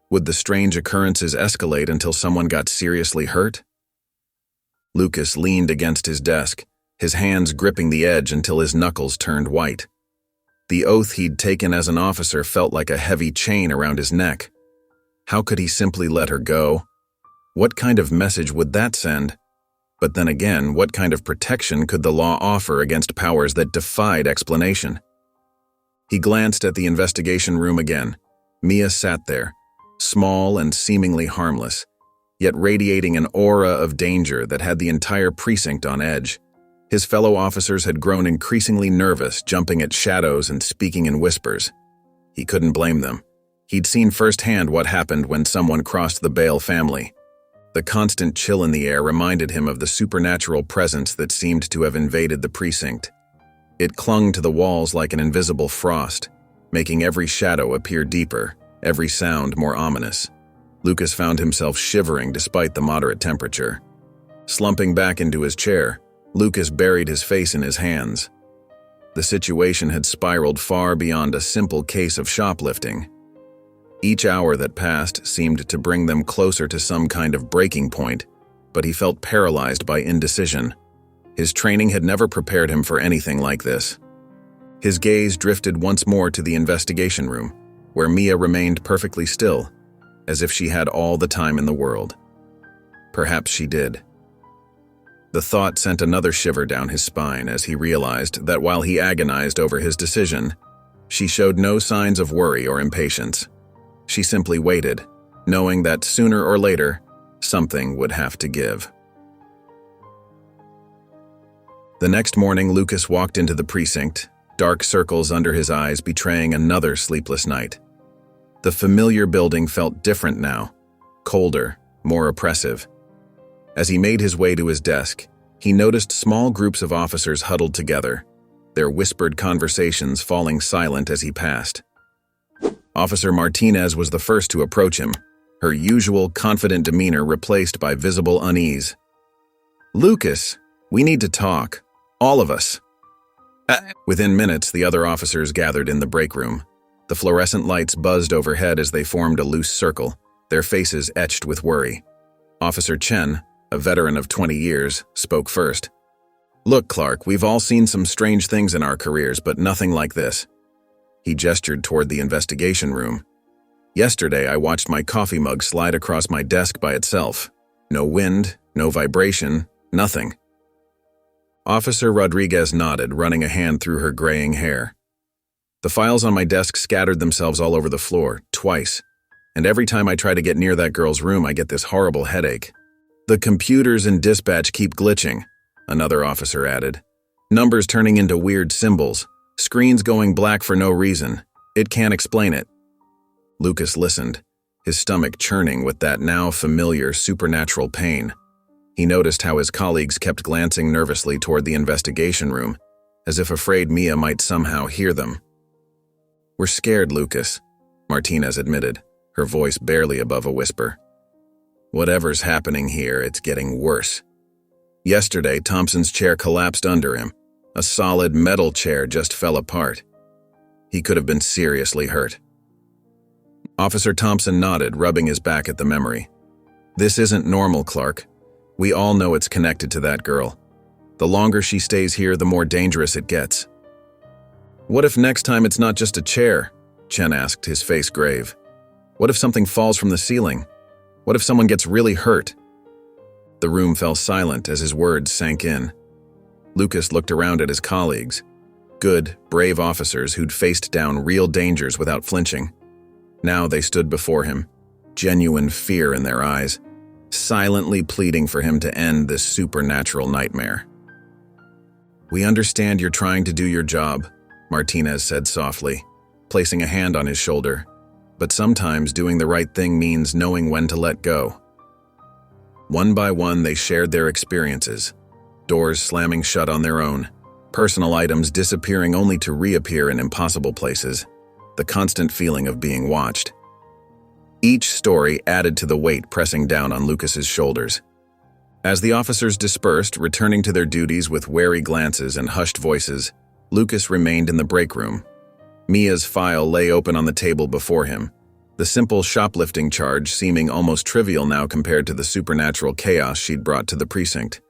Would the strange occurrences escalate until someone got seriously hurt? Lucas leaned against his desk, his hands gripping the edge until his knuckles turned white. The oath he'd taken as an officer felt like a heavy chain around his neck. How could he simply let her go? What kind of message would that send? But then again, what kind of protection could the law offer against powers that defied explanation? He glanced at the investigation room again. Mia sat there, small and seemingly harmless, yet radiating an aura of danger that had the entire precinct on edge. His fellow officers had grown increasingly nervous, jumping at shadows and speaking in whispers. He couldn't blame them. He'd seen firsthand what happened when someone crossed the Bale family. The constant chill in the air reminded him of the supernatural presence that seemed to have invaded the precinct. It clung to the walls like an invisible frost, making every shadow appear deeper, every sound more ominous. Lucas found himself shivering despite the moderate temperature. Slumping back into his chair, Lucas buried his face in his hands. The situation had spiraled far beyond a simple case of shoplifting. Each hour that passed seemed to bring them closer to some kind of breaking point, but he felt paralyzed by indecision. His training had never prepared him for anything like this. His gaze drifted once more to the investigation room, where Mia remained perfectly still, as if she had all the time in the world. Perhaps she did. The thought sent another shiver down his spine as he realized that while he agonized over his decision, she showed no signs of worry or impatience. She simply waited, knowing that sooner or later, something would have to give. The next morning, Lucas walked into the precinct, dark circles under his eyes betraying another sleepless night. The familiar building felt different now, colder, more oppressive. As he made his way to his desk, he noticed small groups of officers huddled together, their whispered conversations falling silent as he passed. Officer Martinez was the first to approach him, her usual confident demeanor replaced by visible unease. "Lucas, we need to talk. All of us." Within minutes, the other officers gathered in the break room. The fluorescent lights buzzed overhead as they formed a loose circle, their faces etched with worry. Officer Chen, a veteran of 20 years, spoke first. "Look, Clark, we've all seen some strange things in our careers, but nothing like this." He gestured toward the investigation room. "Yesterday, I watched my coffee mug slide across my desk by itself. No wind, no vibration, nothing." Officer Rodriguez nodded, running a hand through her graying hair. "The files on my desk scattered themselves all over the floor, twice. And every time I try to get near that girl's room, I get this horrible headache. The computers in dispatch keep glitching," another officer added. "Numbers turning into weird symbols. Screens going black for no reason. It can't explain it." Lucas listened, his stomach churning with that now familiar supernatural pain. He noticed how his colleagues kept glancing nervously toward the investigation room, as if afraid Mia might somehow hear them. "We're scared, Lucas," Martinez admitted, her voice barely above a whisper. "Whatever's happening here, it's getting worse. Yesterday, Thompson's chair collapsed under him. A solid metal chair just fell apart. He could have been seriously hurt." Officer Thompson nodded, rubbing his back at the memory. "This isn't normal, Clark. We all know it's connected to that girl. The longer she stays here, the more dangerous it gets." "What if next time it's not just a chair?" Chen asked, his face grave. "What if something falls from the ceiling? What if someone gets really hurt?" The room fell silent as his words sank in. Lucas looked around at his colleagues, good, brave officers who'd faced down real dangers without flinching. Now they stood before him, genuine fear in their eyes, silently pleading for him to end this supernatural nightmare. "We understand you're trying to do your job," Martinez said softly, placing a hand on his shoulder. "But sometimes doing the right thing means knowing when to let go." One by one, they shared their experiences, doors slamming shut on their own, personal items disappearing only to reappear in impossible places, the constant feeling of being watched. Each story added to the weight pressing down on Lucas's shoulders. As the officers dispersed, returning to their duties with wary glances and hushed voices, Lucas remained in the break room. Mia's file lay open on the table before him, the simple shoplifting charge seeming almost trivial now compared to the supernatural chaos she'd brought to the precinct.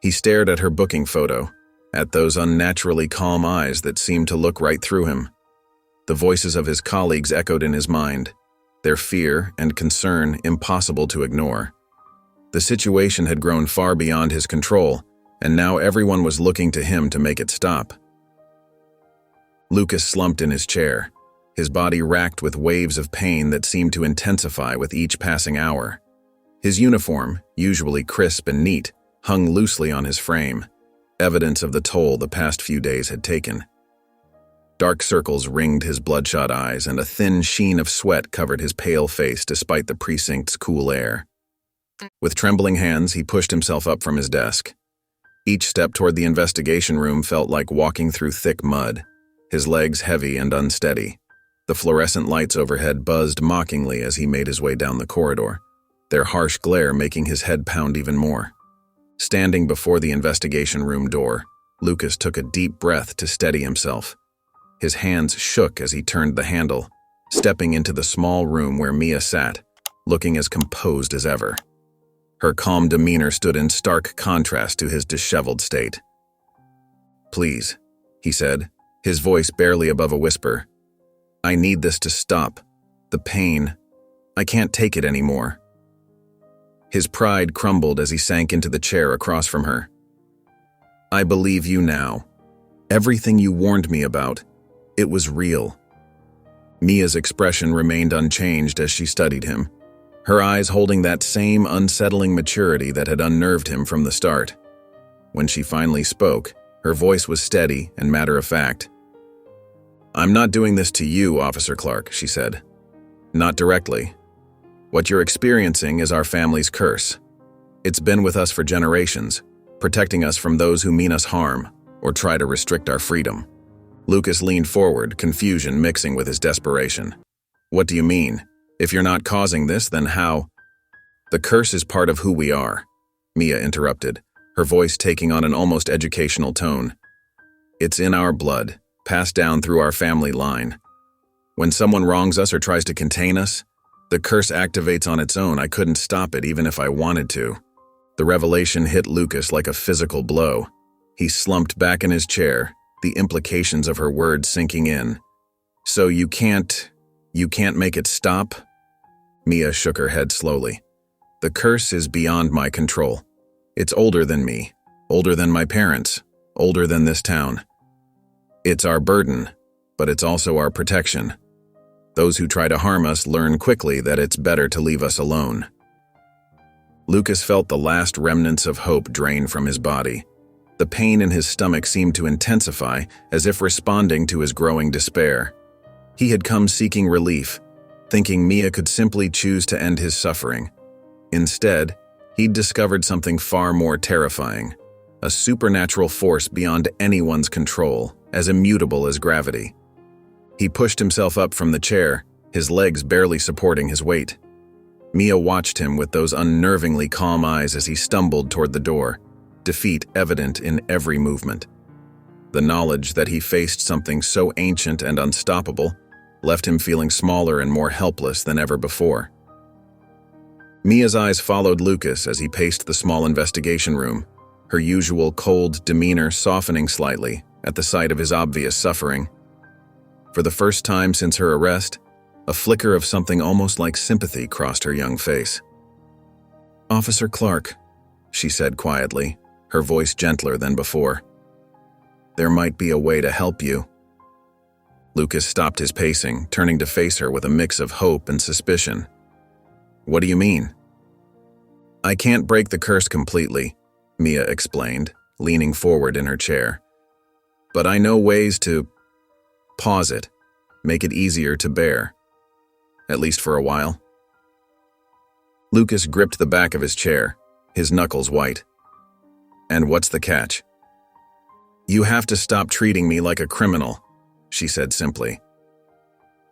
He stared at her booking photo, at those unnaturally calm eyes that seemed to look right through him. The voices of his colleagues echoed in his mind, their fear and concern impossible to ignore. The situation had grown far beyond his control, and now everyone was looking to him to make it stop. Lucas slumped in his chair, his body racked with waves of pain that seemed to intensify with each passing hour. His uniform, usually crisp and neat, hung loosely on his frame, evidence of the toll the past few days had taken. Dark circles ringed his bloodshot eyes, and a thin sheen of sweat covered his pale face despite the precinct's cool air. With trembling hands, he pushed himself up from his desk. Each step toward the investigation room felt like walking through thick mud, his legs heavy and unsteady. The fluorescent lights overhead buzzed mockingly as he made his way down the corridor, their harsh glare making his head pound even more. Standing before the investigation room door, Lucas took a deep breath to steady himself. His hands shook as he turned the handle, stepping into the small room where Mia sat, looking as composed as ever. Her calm demeanor stood in stark contrast to his disheveled state. "Please," he said, his voice barely above a whisper. "I need this to stop. The pain. I can't take it anymore." His pride crumbled as he sank into the chair across from her. "I believe you now. Everything you warned me about. It was real." Mia's expression remained unchanged as she studied him, her eyes holding that same unsettling maturity that had unnerved him from the start. When she finally spoke, her voice was steady and matter-of-fact. "I'm not doing this to you, Officer Clark," she said. "Not directly. What you're experiencing is our family's curse. It's been with us for generations, protecting us from those who mean us harm or try to restrict our freedom. Lucas leaned forward, confusion mixing with his desperation. What do you mean? If you're not causing this, then how? The curse is part of who we are, Mia interrupted, her voice taking on an almost educational tone. It's in our blood, passed down through our family line. When someone wrongs us or tries to contain us, the curse activates on its own. I couldn't stop it even if I wanted to. The revelation hit Lucas like a physical blow. He slumped back in his chair, the implications of her words sinking in. So you can't make it stop? Mia shook her head slowly. The curse is beyond my control. It's older than me, older than my parents, older than this town. It's our burden, but it's also our protection. Those who try to harm us learn quickly that it's better to leave us alone. Lucas felt the last remnants of hope drain from his body. The pain in his stomach seemed to intensify, as if responding to his growing despair. He had come seeking relief, thinking Mia could simply choose to end his suffering. Instead, he'd discovered something far more terrifying, a supernatural force beyond anyone's control, as immutable as gravity. He pushed himself up from the chair, his legs barely supporting his weight. Mia watched him with those unnervingly calm eyes as he stumbled toward the door, defeat evident in every movement. The knowledge that he faced something so ancient and unstoppable left him feeling smaller and more helpless than ever before. Mia's eyes followed Lucas as he paced the small investigation room, her usual cold demeanor softening slightly at the sight of his obvious suffering. For the first time since her arrest, a flicker of something almost like sympathy crossed her young face. "Officer Clark," she said quietly, her voice gentler than before. "There might be a way to help you." Lucas stopped his pacing, turning to face her with a mix of hope and suspicion. "What do you mean?" "I can't break the curse completely," Mia explained, leaning forward in her chair. "But I know ways to pause it, make it easier to bear. At least for a while." Lucas gripped the back of his chair, his knuckles white. "And what's the catch?" "You have to stop treating me like a criminal," she said simply.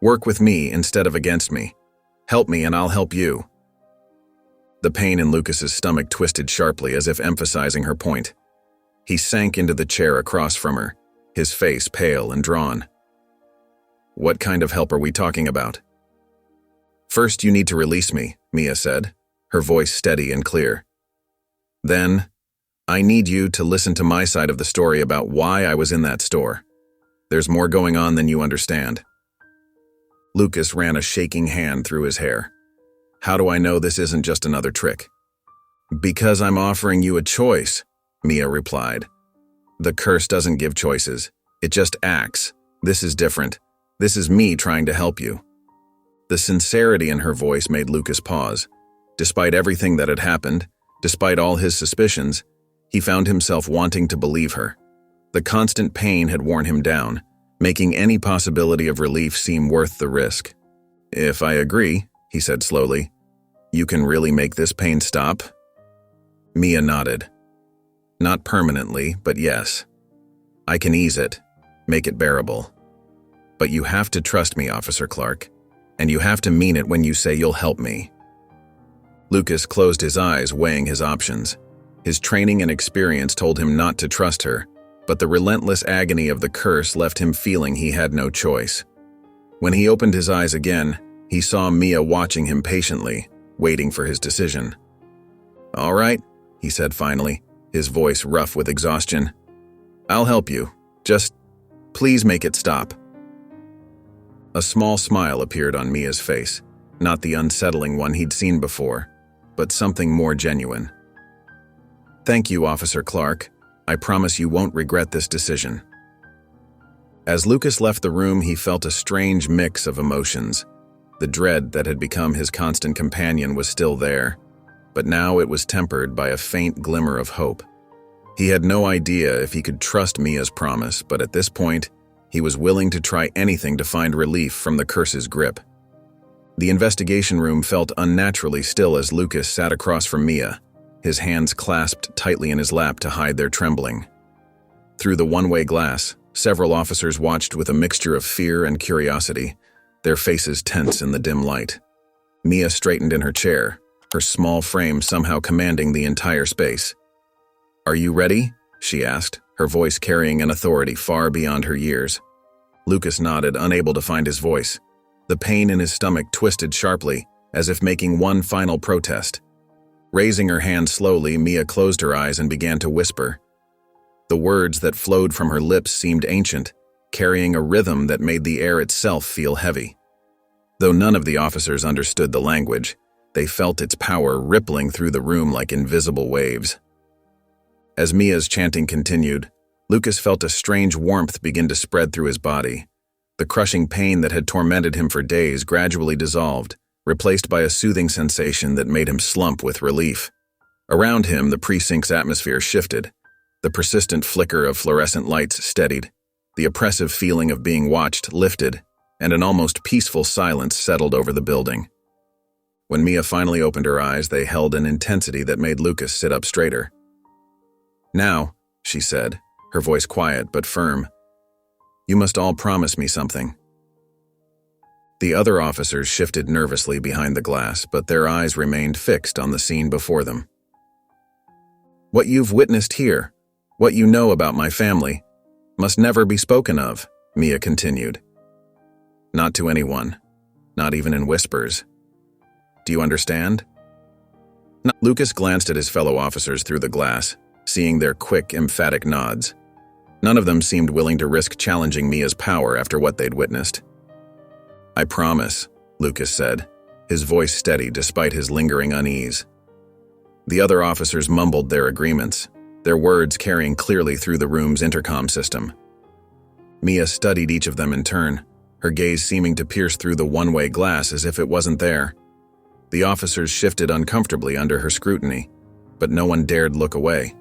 "Work with me instead of against me. Help me and I'll help you." The pain in Lucas's stomach twisted sharply as if emphasizing her point. He sank into the chair across from her, his face pale and drawn. "What kind of help are we talking about?" "First, you need to release me," Mia said, her voice steady and clear. "Then, I need you to listen to my side of the story about why I was in that store. There's more going on than you understand." Lucas ran a shaking hand through his hair. "How do I know this isn't just another trick?" "Because I'm offering you a choice," Mia replied. "The curse doesn't give choices. It just acts. This is different. This is me trying to help you." The sincerity in her voice made Lucas pause. Despite everything that had happened, despite all his suspicions, he found himself wanting to believe her. The constant pain had worn him down, making any possibility of relief seem worth the risk. "If I agree," he said slowly, "you can really make this pain stop?" Mia nodded. "Not permanently, but yes. I can ease it, make it bearable. But you have to trust me, Officer Clark, and you have to mean it when you say you'll help me." Lucas closed his eyes, weighing his options. His training and experience told him not to trust her, but the relentless agony of the curse left him feeling he had no choice. When he opened his eyes again, he saw Mia watching him patiently, waiting for his decision. "All right," he said finally, his voice rough with exhaustion. "I'll help you. Just please make it stop." A small smile appeared on Mia's face, not the unsettling one he'd seen before, but something more genuine. "Thank you, Officer Clark. I promise you won't regret this decision." As Lucas left the room, he felt a strange mix of emotions. The dread that had become his constant companion was still there, but now it was tempered by a faint glimmer of hope. He had no idea if he could trust Mia's promise, but at this point, he was willing to try anything to find relief from the curse's grip. The investigation room felt unnaturally still as Lucas sat across from Mia, his hands clasped tightly in his lap to hide their trembling. Through the one-way glass, several officers watched with a mixture of fear and curiosity, their faces tense in the dim light. Mia straightened in her chair, her small frame somehow commanding the entire space. "Are you ready?" she asked, her voice carrying an authority far beyond her years. Lucas nodded, unable to find his voice. The pain in his stomach twisted sharply, as if making one final protest. Raising her hand slowly, Mia closed her eyes and began to whisper. The words that flowed from her lips seemed ancient, carrying a rhythm that made the air itself feel heavy. Though none of the officers understood the language, they felt its power rippling through the room like invisible waves. As Mia's chanting continued, Lucas felt a strange warmth begin to spread through his body. The crushing pain that had tormented him for days gradually dissolved, replaced by a soothing sensation that made him slump with relief. Around him, the precinct's atmosphere shifted. The persistent flicker of fluorescent lights steadied. The oppressive feeling of being watched lifted, and an almost peaceful silence settled over the building. When Mia finally opened her eyes, they held an intensity that made Lucas sit up straighter. "Now," she said, her voice quiet but firm, "you must all promise me something." The other officers shifted nervously behind the glass, but their eyes remained fixed on the scene before them. "What you've witnessed here, what you know about my family, must never be spoken of," Mia continued. "Not to anyone, not even in whispers. Do you understand?" Lucas glanced at his fellow officers through the glass, seeing their quick, emphatic nods. None of them seemed willing to risk challenging Mia's power after what they'd witnessed. "I promise," Lucas said, his voice steady despite his lingering unease. The other officers mumbled their agreements, their words carrying clearly through the room's intercom system. Mia studied each of them in turn, her gaze seeming to pierce through the one-way glass as if it wasn't there. The officers shifted uncomfortably under her scrutiny, but no one dared look away.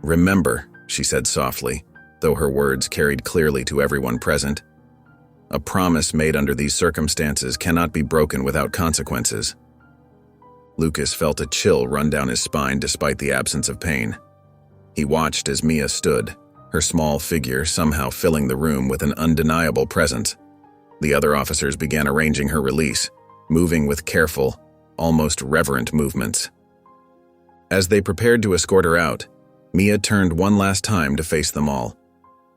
"Remember," she said softly, though her words carried clearly to everyone present, "a promise made under these circumstances cannot be broken without consequences." Lucas felt a chill run down his spine despite the absence of pain. He watched as Mia stood, her small figure somehow filling the room with an undeniable presence. The other officers began arranging her release, moving with careful, almost reverent movements. As they prepared to escort her out, Mia turned one last time to face them all.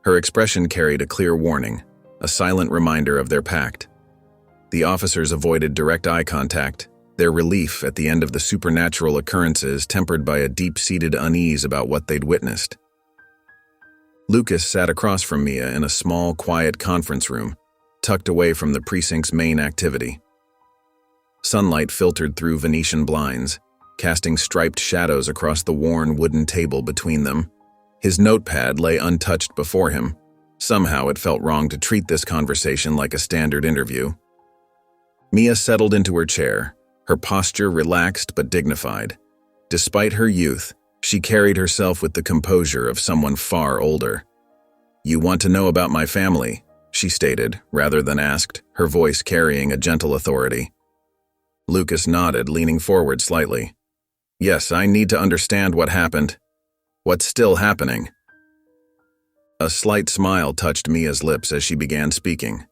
Her expression carried a clear warning, a silent reminder of their pact. The officers avoided direct eye contact, their relief at the end of the supernatural occurrences tempered by a deep-seated unease about what they'd witnessed. Lucas sat across from Mia in a small, quiet conference room, tucked away from the precinct's main activity. Sunlight filtered through Venetian blinds, casting striped shadows across the worn wooden table between them. His notepad lay untouched before him. Somehow it felt wrong to treat this conversation like a standard interview. Mia settled into her chair, her posture relaxed but dignified. Despite her youth, she carried herself with the composure of someone far older. "You want to know about my family," she stated, rather than asked, her voice carrying a gentle authority. Lucas nodded, leaning forward slightly. "Yes, I need to understand what happened. What's still happening?" A slight smile touched Mia's lips as she began speaking.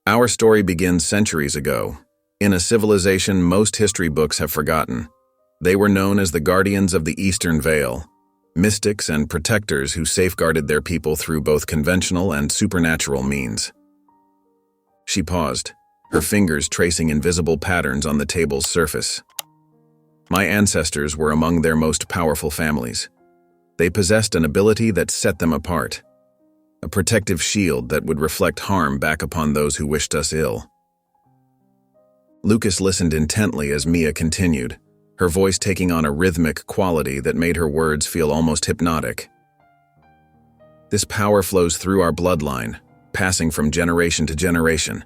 "Our story begins centuries ago, in a civilization most history books have forgotten. They were known as the Guardians of the Eastern Veil, mystics and protectors who safeguarded their people through both conventional and supernatural means." She paused, her fingers tracing invisible patterns on the table's surface. "My ancestors were among their most powerful families. They possessed an ability that set them apart, a protective shield that would reflect harm back upon those who wished us ill." Lucas listened intently as Mia continued, her voice taking on a rhythmic quality that made her words feel almost hypnotic. "This power flows through our bloodline, passing from generation to generation.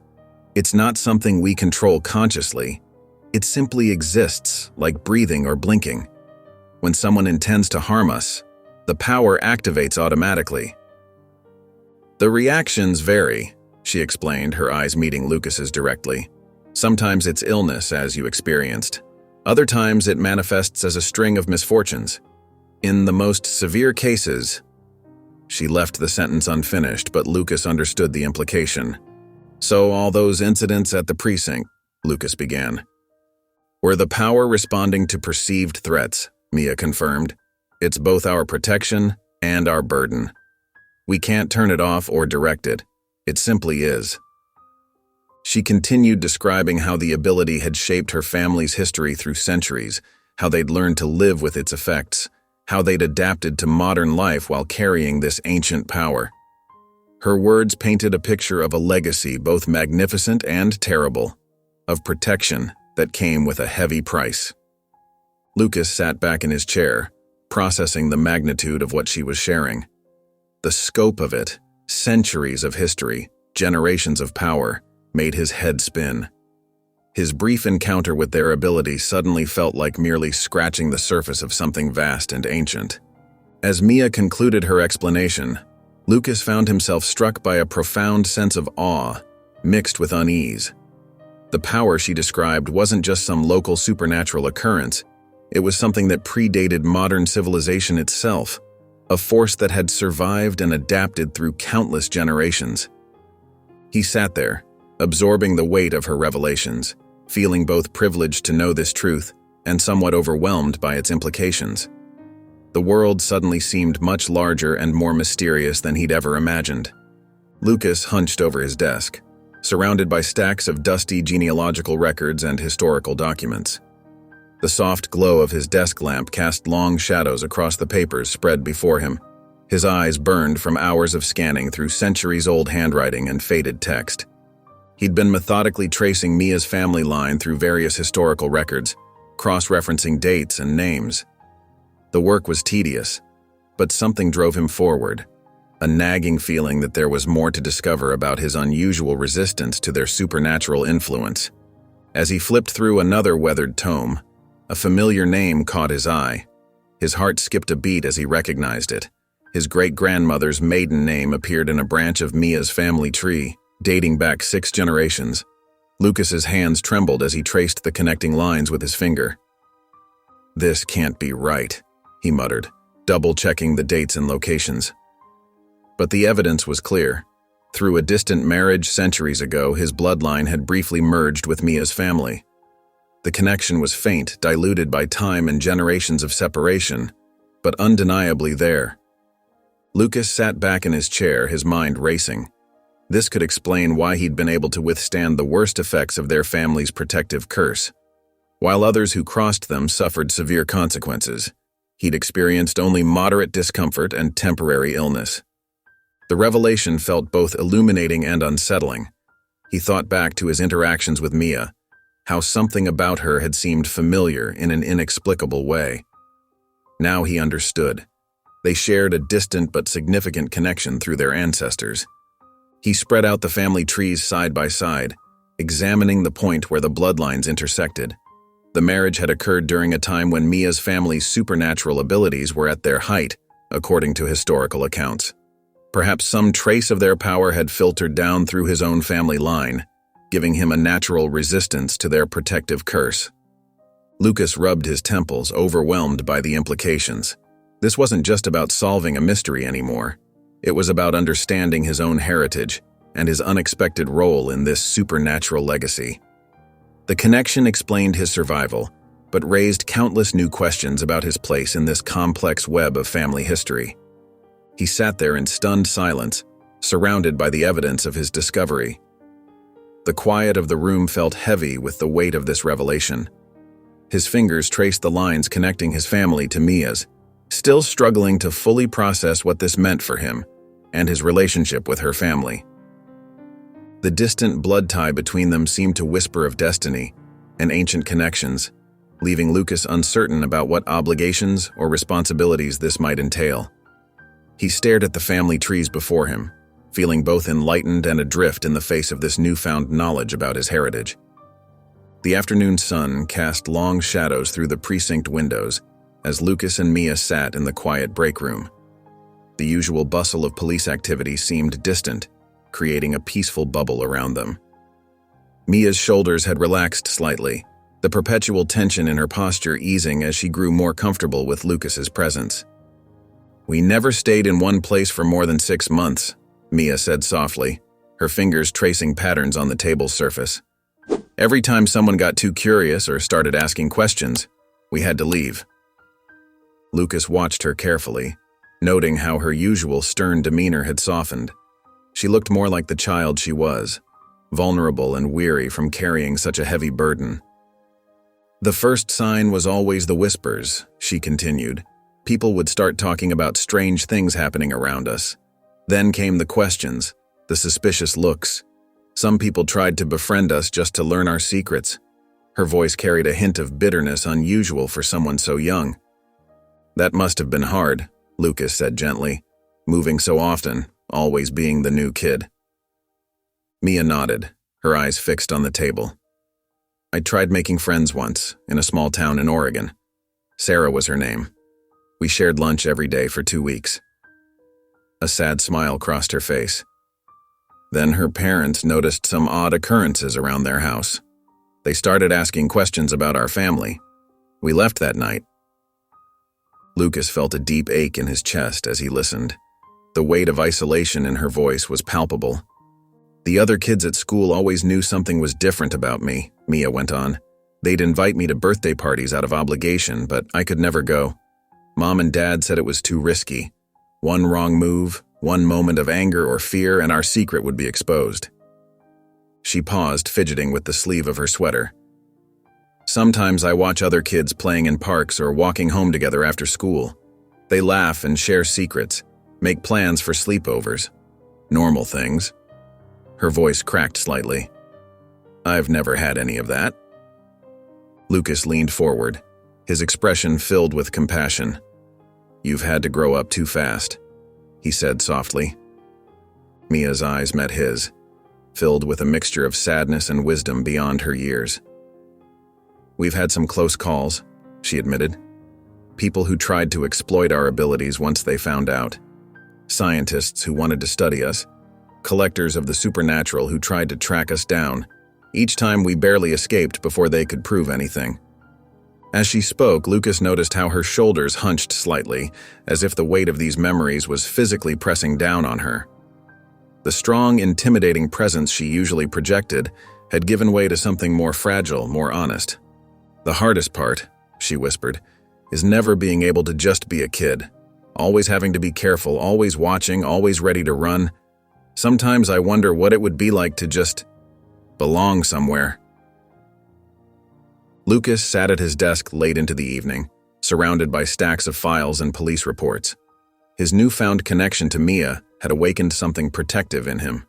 It's not something we control consciously. It simply exists, like breathing or blinking. When someone intends to harm us, the power activates automatically." "The reactions vary," she explained, her eyes meeting Lucas's directly. "Sometimes it's illness, as you experienced. Other times it manifests as a string of misfortunes. In the most severe cases, she left the sentence unfinished, but Lucas understood the implication. So all those incidents at the precinct, Lucas began, were the power responding to perceived threats, Mia confirmed. It's both our protection and our burden. We can't turn it off or direct it. It simply is. She continued describing how the ability had shaped her family's history through centuries, how they'd learned to live with its effects, how they'd adapted to modern life while carrying this ancient power. Her words painted a picture of a legacy both magnificent and terrible, of protection that came with a heavy price. Lucas sat back in his chair, processing the magnitude of what she was sharing. The scope of it, centuries of history, generations of power, made his head spin. His brief encounter with their ability suddenly felt like merely scratching the surface of something vast and ancient. As Mia concluded her explanation, Lucas found himself struck by a profound sense of awe, mixed with unease. The power she described wasn't just some local supernatural occurrence. It was something that predated modern civilization itself, a force that had survived and adapted through countless generations. He sat there, absorbing the weight of her revelations, feeling both privileged to know this truth and somewhat overwhelmed by its implications. The world suddenly seemed much larger and more mysterious than he'd ever imagined. Lucas hunched over his desk, surrounded by stacks of dusty genealogical records and historical documents. The soft glow of his desk lamp cast long shadows across the papers spread before him. His eyes burned from hours of scanning through centuries-old handwriting and faded text. He'd been methodically tracing Mia's family line through various historical records, cross-referencing dates and names. The work was tedious, but something drove him forward, a nagging feeling that there was more to discover about his unusual resistance to their supernatural influence. As he flipped through another weathered tome, a familiar name caught his eye. His heart skipped a beat as he recognized it. His great-grandmother's maiden name appeared in a branch of Mia's family tree, dating back 6 generations. Lucas's hands trembled as he traced the connecting lines with his finger. "This can't be right," he muttered, double-checking the dates and locations. But the evidence was clear. Through a distant marriage centuries ago, his bloodline had briefly merged with Mia's family. The connection was faint, diluted by time and generations of separation, but undeniably there. Lucas sat back in his chair, his mind racing. This could explain why he'd been able to withstand the worst effects of their family's protective curse. While others who crossed them suffered severe consequences, he'd experienced only moderate discomfort and temporary illness. The revelation felt both illuminating and unsettling. He thought back to his interactions with Mia, how something about her had seemed familiar in an inexplicable way. Now he understood. They shared a distant but significant connection through their ancestors. He spread out the family trees side by side, examining the point where the bloodlines intersected. The marriage had occurred during a time when Mia's family's supernatural abilities were at their height, according to historical accounts. Perhaps some trace of their power had filtered down through his own family line, giving him a natural resistance to their protective curse. Lucas rubbed his temples, overwhelmed by the implications. This wasn't just about solving a mystery anymore. It was about understanding his own heritage and his unexpected role in this supernatural legacy. The connection explained his survival, but raised countless new questions about his place in this complex web of family history. He sat there in stunned silence, surrounded by the evidence of his discovery. The quiet of the room felt heavy with the weight of this revelation. His fingers traced the lines connecting his family to Mia's, still struggling to fully process what this meant for him and his relationship with her family. The distant blood tie between them seemed to whisper of destiny and ancient connections, leaving Lucas uncertain about what obligations or responsibilities this might entail. He stared at the family trees before him, feeling both enlightened and adrift in the face of this newfound knowledge about his heritage. The afternoon sun cast long shadows through the precinct windows as Lucas and Mia sat in the quiet break room. The usual bustle of police activity seemed distant, creating a peaceful bubble around them. Mia's shoulders had relaxed slightly, the perpetual tension in her posture easing as she grew more comfortable with Lucas's presence. "We never stayed in one place for more than 6 months," Mia said softly, her fingers tracing patterns on the table's surface. "Every time someone got too curious or started asking questions, we had to leave." Lucas watched her carefully, noting how her usual stern demeanor had softened. She looked more like the child she was, vulnerable and weary from carrying such a heavy burden. "The first sign was always the whispers," she continued. "People would start talking about strange things happening around us. Then came the questions, the suspicious looks. Some people tried to befriend us just to learn our secrets." Her voice carried a hint of bitterness unusual for someone so young. "That must have been hard," Lucas said gently, "moving so often, always being the new kid." Mia nodded, her eyes fixed on the table. "I tried making friends once, in a small town in Oregon. Sarah was her name. We shared lunch every day for 2 weeks." A sad smile crossed her face. Then her parents noticed some odd occurrences around their house. They started asking questions about our family. We left that night. Lucas felt a deep ache in his chest as he listened. The weight of isolation in her voice was palpable. "The other kids at school always knew something was different about me," Mia went on. "They'd invite me to birthday parties out of obligation, but I could never go. Mom and Dad said it was too risky. One wrong move, one moment of anger or fear, and our secret would be exposed." She paused, fidgeting with the sleeve of her sweater. "Sometimes I watch other kids playing in parks or walking home together after school. They laugh and share secrets, make plans for sleepovers. Normal things." Her voice cracked slightly. "I've never had any of that." Lucas leaned forward, his expression filled with compassion. "You've had to grow up too fast," he said softly. Mia's eyes met his, filled with a mixture of sadness and wisdom beyond her years. "We've had some close calls," she admitted. "People who tried to exploit our abilities once they found out. Scientists who wanted to study us. Collectors of the supernatural who tried to track us down. Each time we barely escaped before they could prove anything." As she spoke, Lucas noticed how her shoulders hunched slightly, as if the weight of these memories was physically pressing down on her. The strong, intimidating presence she usually projected had given way to something more fragile, more honest. "The hardest part," she whispered, "is never being able to just be a kid. Always having to be careful, always watching, always ready to run. Sometimes I wonder what it would be like to just belong somewhere." Lucas sat at his desk late into the evening, surrounded by stacks of files and police reports. His newfound connection to Mia had awakened something protective in him,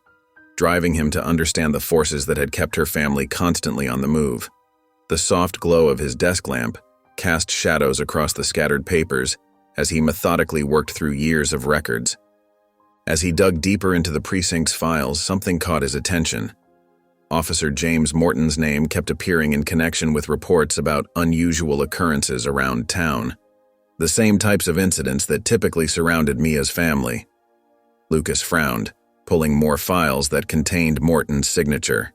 driving him to understand the forces that had kept her family constantly on the move. The soft glow of his desk lamp cast shadows across the scattered papers as he methodically worked through years of records. As he dug deeper into the precinct's files, something caught his attention. Officer James Morton's name kept appearing in connection with reports about unusual occurrences around town. The same types of incidents that typically surrounded Mia's family. Lucas frowned, pulling more files that contained Morton's signature.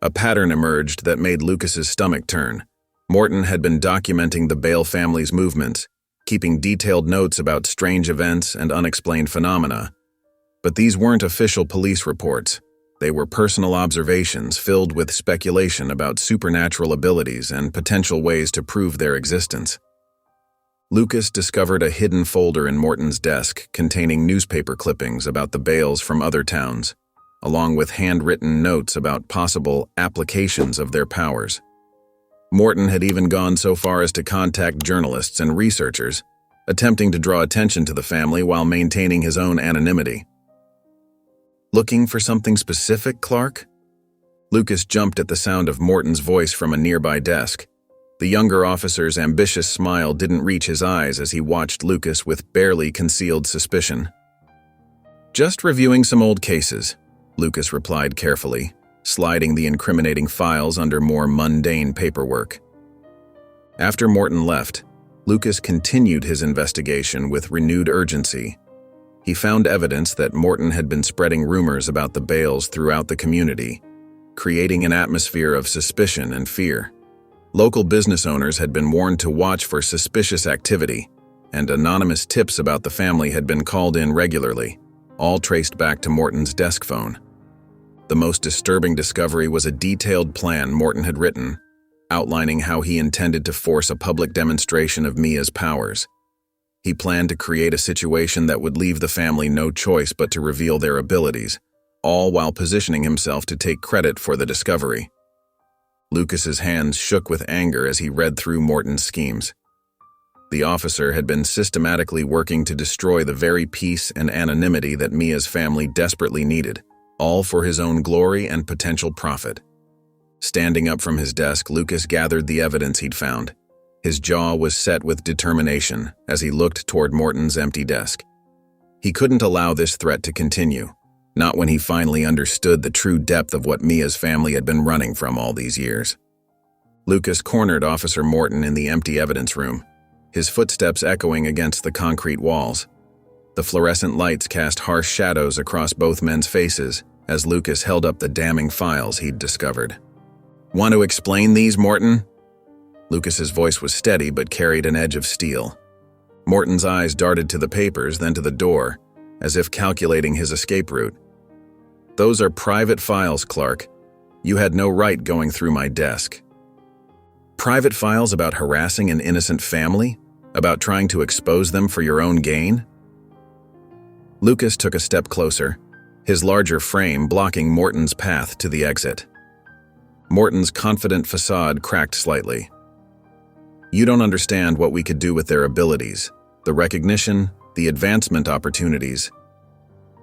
A pattern emerged that made Lucas's stomach turn. Morton had been documenting the Bale family's movements, keeping detailed notes about strange events and unexplained phenomena. But these weren't official police reports. They were personal observations filled with speculation about supernatural abilities and potential ways to prove their existence. Lucas discovered a hidden folder in Morton's desk containing newspaper clippings about the Bales from other towns, along with handwritten notes about possible applications of their powers. Morton had even gone so far as to contact journalists and researchers, attempting to draw attention to the family while maintaining his own anonymity. "Looking for something specific, Clark?" Lucas jumped at the sound of Morton's voice from a nearby desk. The younger officer's ambitious smile didn't reach his eyes as he watched Lucas with barely concealed suspicion. "Just reviewing some old cases," Lucas replied carefully, sliding the incriminating files under more mundane paperwork. After Morton left, Lucas continued his investigation with renewed urgency. He found evidence that Morton had been spreading rumors about the Bales throughout the community, creating an atmosphere of suspicion and fear. Local business owners had been warned to watch for suspicious activity, and anonymous tips about the family had been called in regularly, all traced back to Morton's desk phone. The most disturbing discovery was a detailed plan Morton had written, outlining how he intended to force a public demonstration of Mia's powers. He planned to create a situation that would leave the family no choice but to reveal their abilities, all while positioning himself to take credit for the discovery. Lucas's hands shook with anger as he read through Morton's schemes. The officer had been systematically working to destroy the very peace and anonymity that Mia's family desperately needed, all for his own glory and potential profit. Standing up from his desk, Lucas gathered the evidence he'd found. His jaw was set with determination as he looked toward Morton's empty desk. He couldn't allow this threat to continue, not when he finally understood the true depth of what Mia's family had been running from all these years. Lucas cornered Officer Morton in the empty evidence room, his footsteps echoing against the concrete walls. The fluorescent lights cast harsh shadows across both men's faces as Lucas held up the damning files he'd discovered. "Want to explain these, Morton?" Lucas's voice was steady but carried an edge of steel. Morton's eyes darted to the papers, then to the door, as if calculating his escape route. "Those are private files, Clark. You had no right going through my desk." "Private files about harassing an innocent family? About trying to expose them for your own gain?" Lucas took a step closer, his larger frame blocking Morton's path to the exit. Morton's confident facade cracked slightly. "You don't understand what we could do with their abilities, the recognition, the advancement opportunities."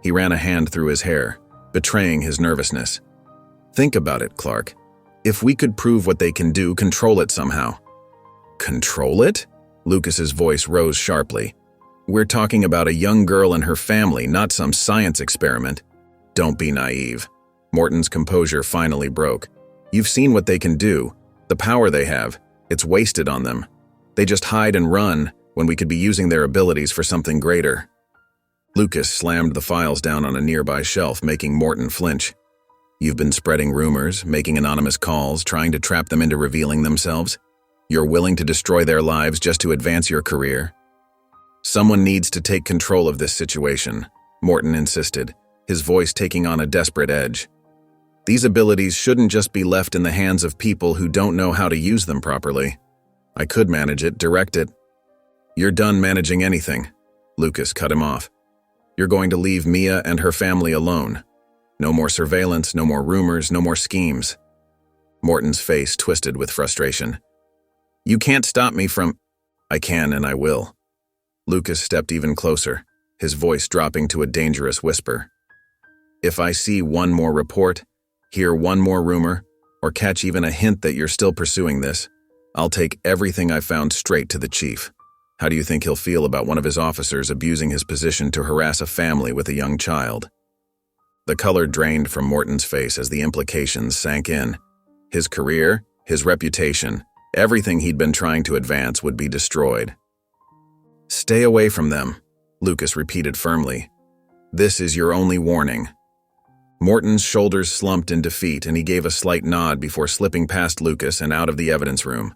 He ran a hand through his hair, betraying his nervousness. "Think about it, Clark. If we could prove what they can do, control it somehow." "Control it?" Lucas's voice rose sharply. "We're talking about a young girl and her family, not some science experiment." "Don't be naive." Morton's composure finally broke. "You've seen what they can do, the power they have. It's wasted on them. They just hide and run when we could be using their abilities for something greater." Lucas slammed the files down on a nearby shelf, making Morton flinch. "You've been spreading rumors, making anonymous calls, trying to trap them into revealing themselves. You're willing to destroy their lives just to advance your career." "Someone needs to take control of this situation," Morton insisted, his voice taking on a desperate edge. "These abilities shouldn't just be left in the hands of people who don't know how to use them properly. I could manage it, direct it." "You're done managing anything," Lucas cut him off. "You're going to leave Mia and her family alone. No more surveillance, no more rumors, no more schemes." Morton's face twisted with frustration. "You can't stop me from—" "I can and I will." Lucas stepped even closer, his voice dropping to a dangerous whisper. "If I see one more report, hear one more rumor, or catch even a hint that you're still pursuing this, I'll take everything I found straight to the chief. How do you think he'll feel about one of his officers abusing his position to harass a family with a young child?" The color drained from Morton's face as the implications sank in. His career, his reputation, everything he'd been trying to advance would be destroyed. "Stay away from them," Lucas repeated firmly. "This is your only warning." Morton's shoulders slumped in defeat and he gave a slight nod before slipping past Lucas and out of the evidence room.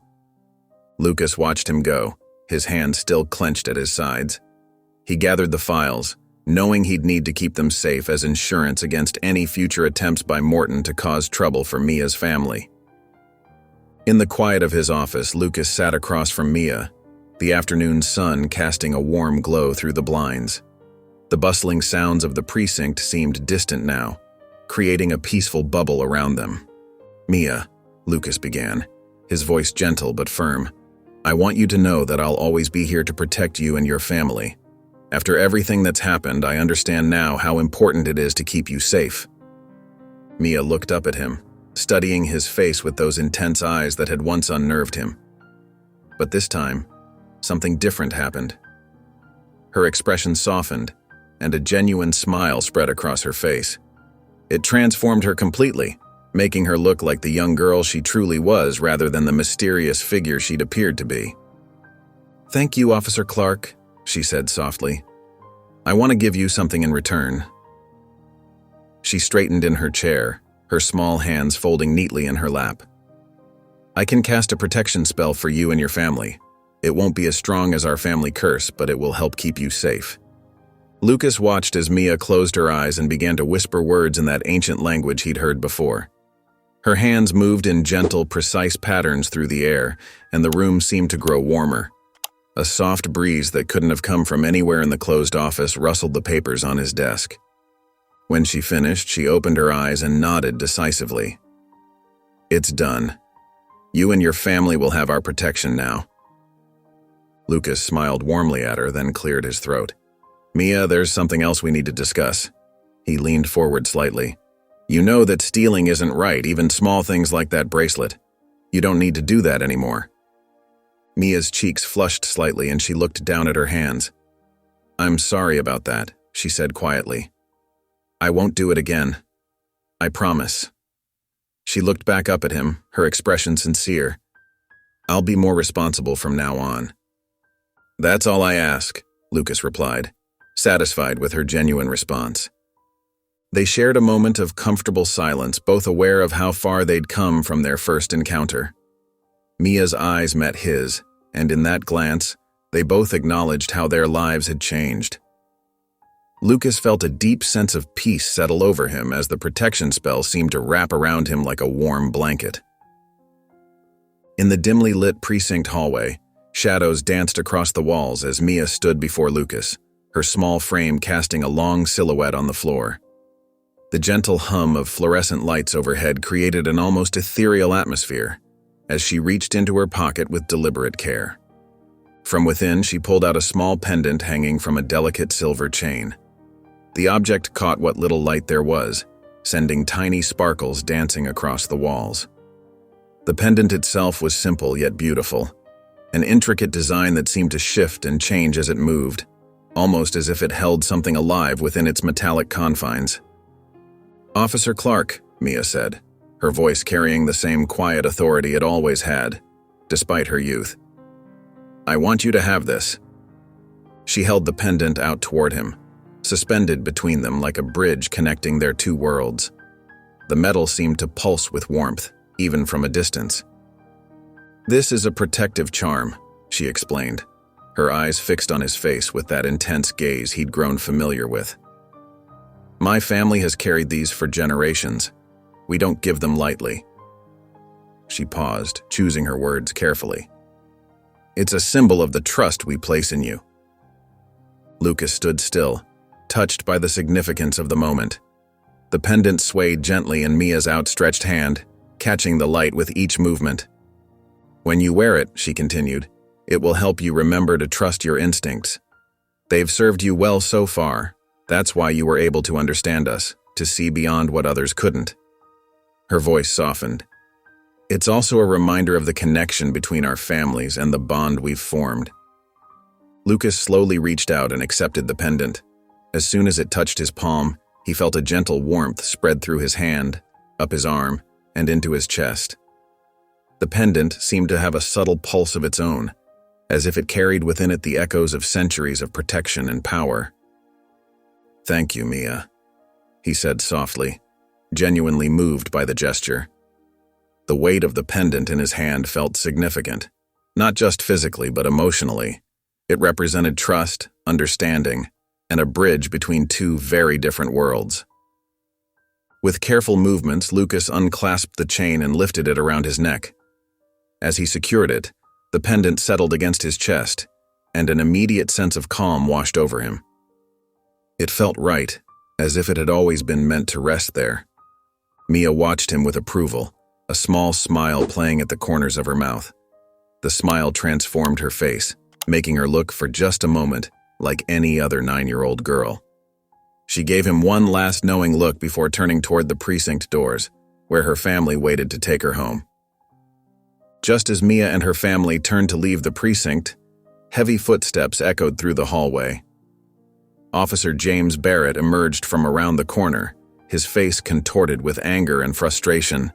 Lucas watched him go, his hands still clenched at his sides. He gathered the files, knowing he'd need to keep them safe as insurance against any future attempts by Morton to cause trouble for Mia's family. In the quiet of his office, Lucas sat across from Mia, the afternoon sun casting a warm glow through the blinds. The bustling sounds of the precinct seemed distant now, creating a peaceful bubble around them. "Mia," Lucas began, his voice gentle but firm, "I want you to know that I'll always be here to protect you and your family. After everything that's happened, I understand now how important it is to keep you safe." Mia looked up at him, studying his face with those intense eyes that had once unnerved him. But this time, something different happened. Her expression softened, and a genuine smile spread across her face. It transformed her completely, making her look like the young girl she truly was rather than the mysterious figure she'd appeared to be. "Thank you, Officer Clark," she said softly. "I want to give you something in return." She straightened in her chair, her small hands folding neatly in her lap. I can cast a protection spell for you and your family. It won't be as strong as our family curse, but it will help keep you safe." Lucas watched as Mia closed her eyes and began to whisper words in that ancient language he'd heard before. Her hands moved in gentle, precise patterns through the air, and the room seemed to grow warmer. A soft breeze that couldn't have come from anywhere in the closed office rustled the papers on his desk. When she finished, she opened her eyes and nodded decisively. "It's done. You and your family will have our protection now." Lucas smiled warmly at her, then cleared his throat. "Mia, there's something else we need to discuss." He leaned forward slightly. "You know that stealing isn't right, even small things like that bracelet. You don't need to do that anymore." Mia's cheeks flushed slightly and she looked down at her hands. "I'm sorry about that," she said quietly. "I won't do it again. I promise." She looked back up at him, her expression sincere. "I'll be more responsible from now on." "That's all I ask," Lucas replied, satisfied with her genuine response. They shared a moment of comfortable silence, both aware of how far they'd come from their first encounter. Mia's eyes met his, and in that glance, they both acknowledged how their lives had changed. Lucas felt a deep sense of peace settle over him as the protection spell seemed to wrap around him like a warm blanket. In the dimly lit precinct hallway, shadows danced across the walls as Mia stood before Lucas, her small frame casting a long silhouette on the floor. The gentle hum of fluorescent lights overhead created an almost ethereal atmosphere as she reached into her pocket with deliberate care. From within, she pulled out a small pendant hanging from a delicate silver chain. The object caught what little light there was, sending tiny sparkles dancing across the walls. The pendant itself was simple yet beautiful, an intricate design that seemed to shift and change as it moved, almost as if it held something alive within its metallic confines. "Officer Clark," Mia said, her voice carrying the same quiet authority it always had, despite her youth. "I want you to have this." She held the pendant out toward him, suspended between them like a bridge connecting their two worlds. The metal seemed to pulse with warmth, even from a distance. "This is a protective charm," she explained, her eyes fixed on his face with that intense gaze he'd grown familiar with. "My family has carried these for generations. We don't give them lightly." She paused, choosing her words carefully. "It's a symbol of the trust we place in you." Lucas stood still, touched by the significance of the moment. The pendant swayed gently in Mia's outstretched hand, catching the light with each movement. "When you wear it," she continued, "it will help you remember to trust your instincts. They've served you well so far. That's why you were able to understand us, to see beyond what others couldn't." Her voice softened. "It's also a reminder of the connection between our families and the bond we've formed." Lucas slowly reached out and accepted the pendant. As soon as it touched his palm, he felt a gentle warmth spread through his hand, up his arm, and into his chest. The pendant seemed to have a subtle pulse of its own, as if it carried within it the echoes of centuries of protection and power. "Thank you, Mia," he said softly, genuinely moved by the gesture. The weight of the pendant in his hand felt significant, not just physically but emotionally. It represented trust, understanding, and a bridge between two very different worlds. With careful movements, Lucas unclasped the chain and lifted it around his neck. As he secured it, the pendant settled against his chest, and an immediate sense of calm washed over him. It felt right, as if it had always been meant to rest there. Mia watched him with approval, a small smile playing at the corners of her mouth. The smile transformed her face, making her look for just a moment like any other 9-year-old girl. She gave him one last knowing look before turning toward the precinct doors, where her family waited to take her home. Just as Mia and her family turned to leave the precinct, heavy footsteps echoed through the hallway. Officer James Barrett emerged from around the corner, his face contorted with anger and frustration.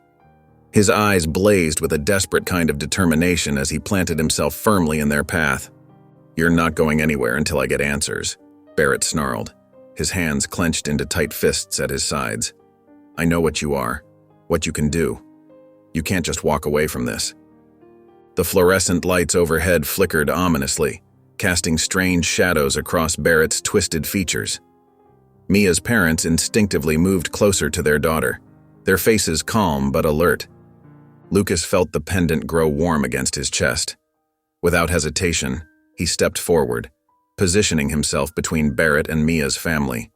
His eyes blazed with a desperate kind of determination as he planted himself firmly in their path. "You're not going anywhere until I get answers," Barrett snarled, his hands clenched into tight fists at his sides. "I know what you are, what you can do. You can't just walk away from this. The fluorescent lights overhead flickered ominously, casting strange shadows across Barrett's twisted features. Mia's parents instinctively moved closer to their daughter, their faces calm but alert. Lucas felt the pendant grow warm against his chest. Without hesitation, he stepped forward, positioning himself between Barrett and Mia's family.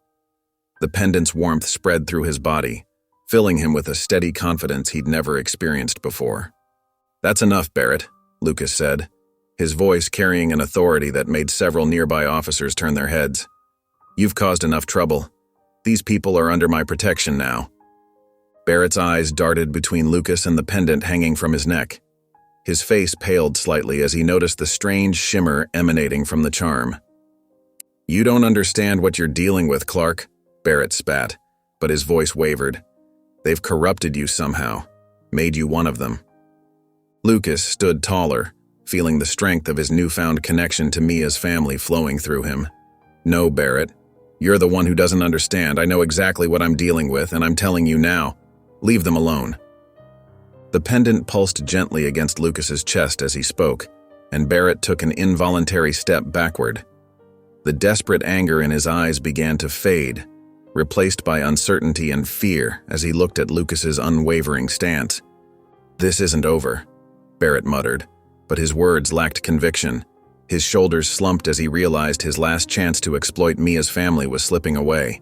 The pendant's warmth spread through his body, filling him with a steady confidence he'd never experienced before. "That's enough, Barrett," Lucas said, his voice carrying an authority that made several nearby officers turn their heads. "You've caused enough trouble. These people are under my protection now." Barrett's eyes darted between Lucas and the pendant hanging from his neck. His face paled slightly as he noticed the strange shimmer emanating from the charm. "You don't understand what you're dealing with, Clark," Barrett spat, but his voice wavered. "They've corrupted you somehow, made you one of them." Lucas stood taller, feeling the strength of his newfound connection to Mia's family flowing through him. "No, Barrett. You're the one who doesn't understand. I know exactly what I'm dealing with, and I'm telling you now. Leave them alone." The pendant pulsed gently against Lucas's chest as he spoke, and Barrett took an involuntary step backward. The desperate anger in his eyes began to fade, replaced by uncertainty and fear as he looked at Lucas's unwavering stance. "This isn't over," Barrett muttered, but his words lacked conviction. His shoulders slumped as he realized his last chance to exploit Mia's family was slipping away.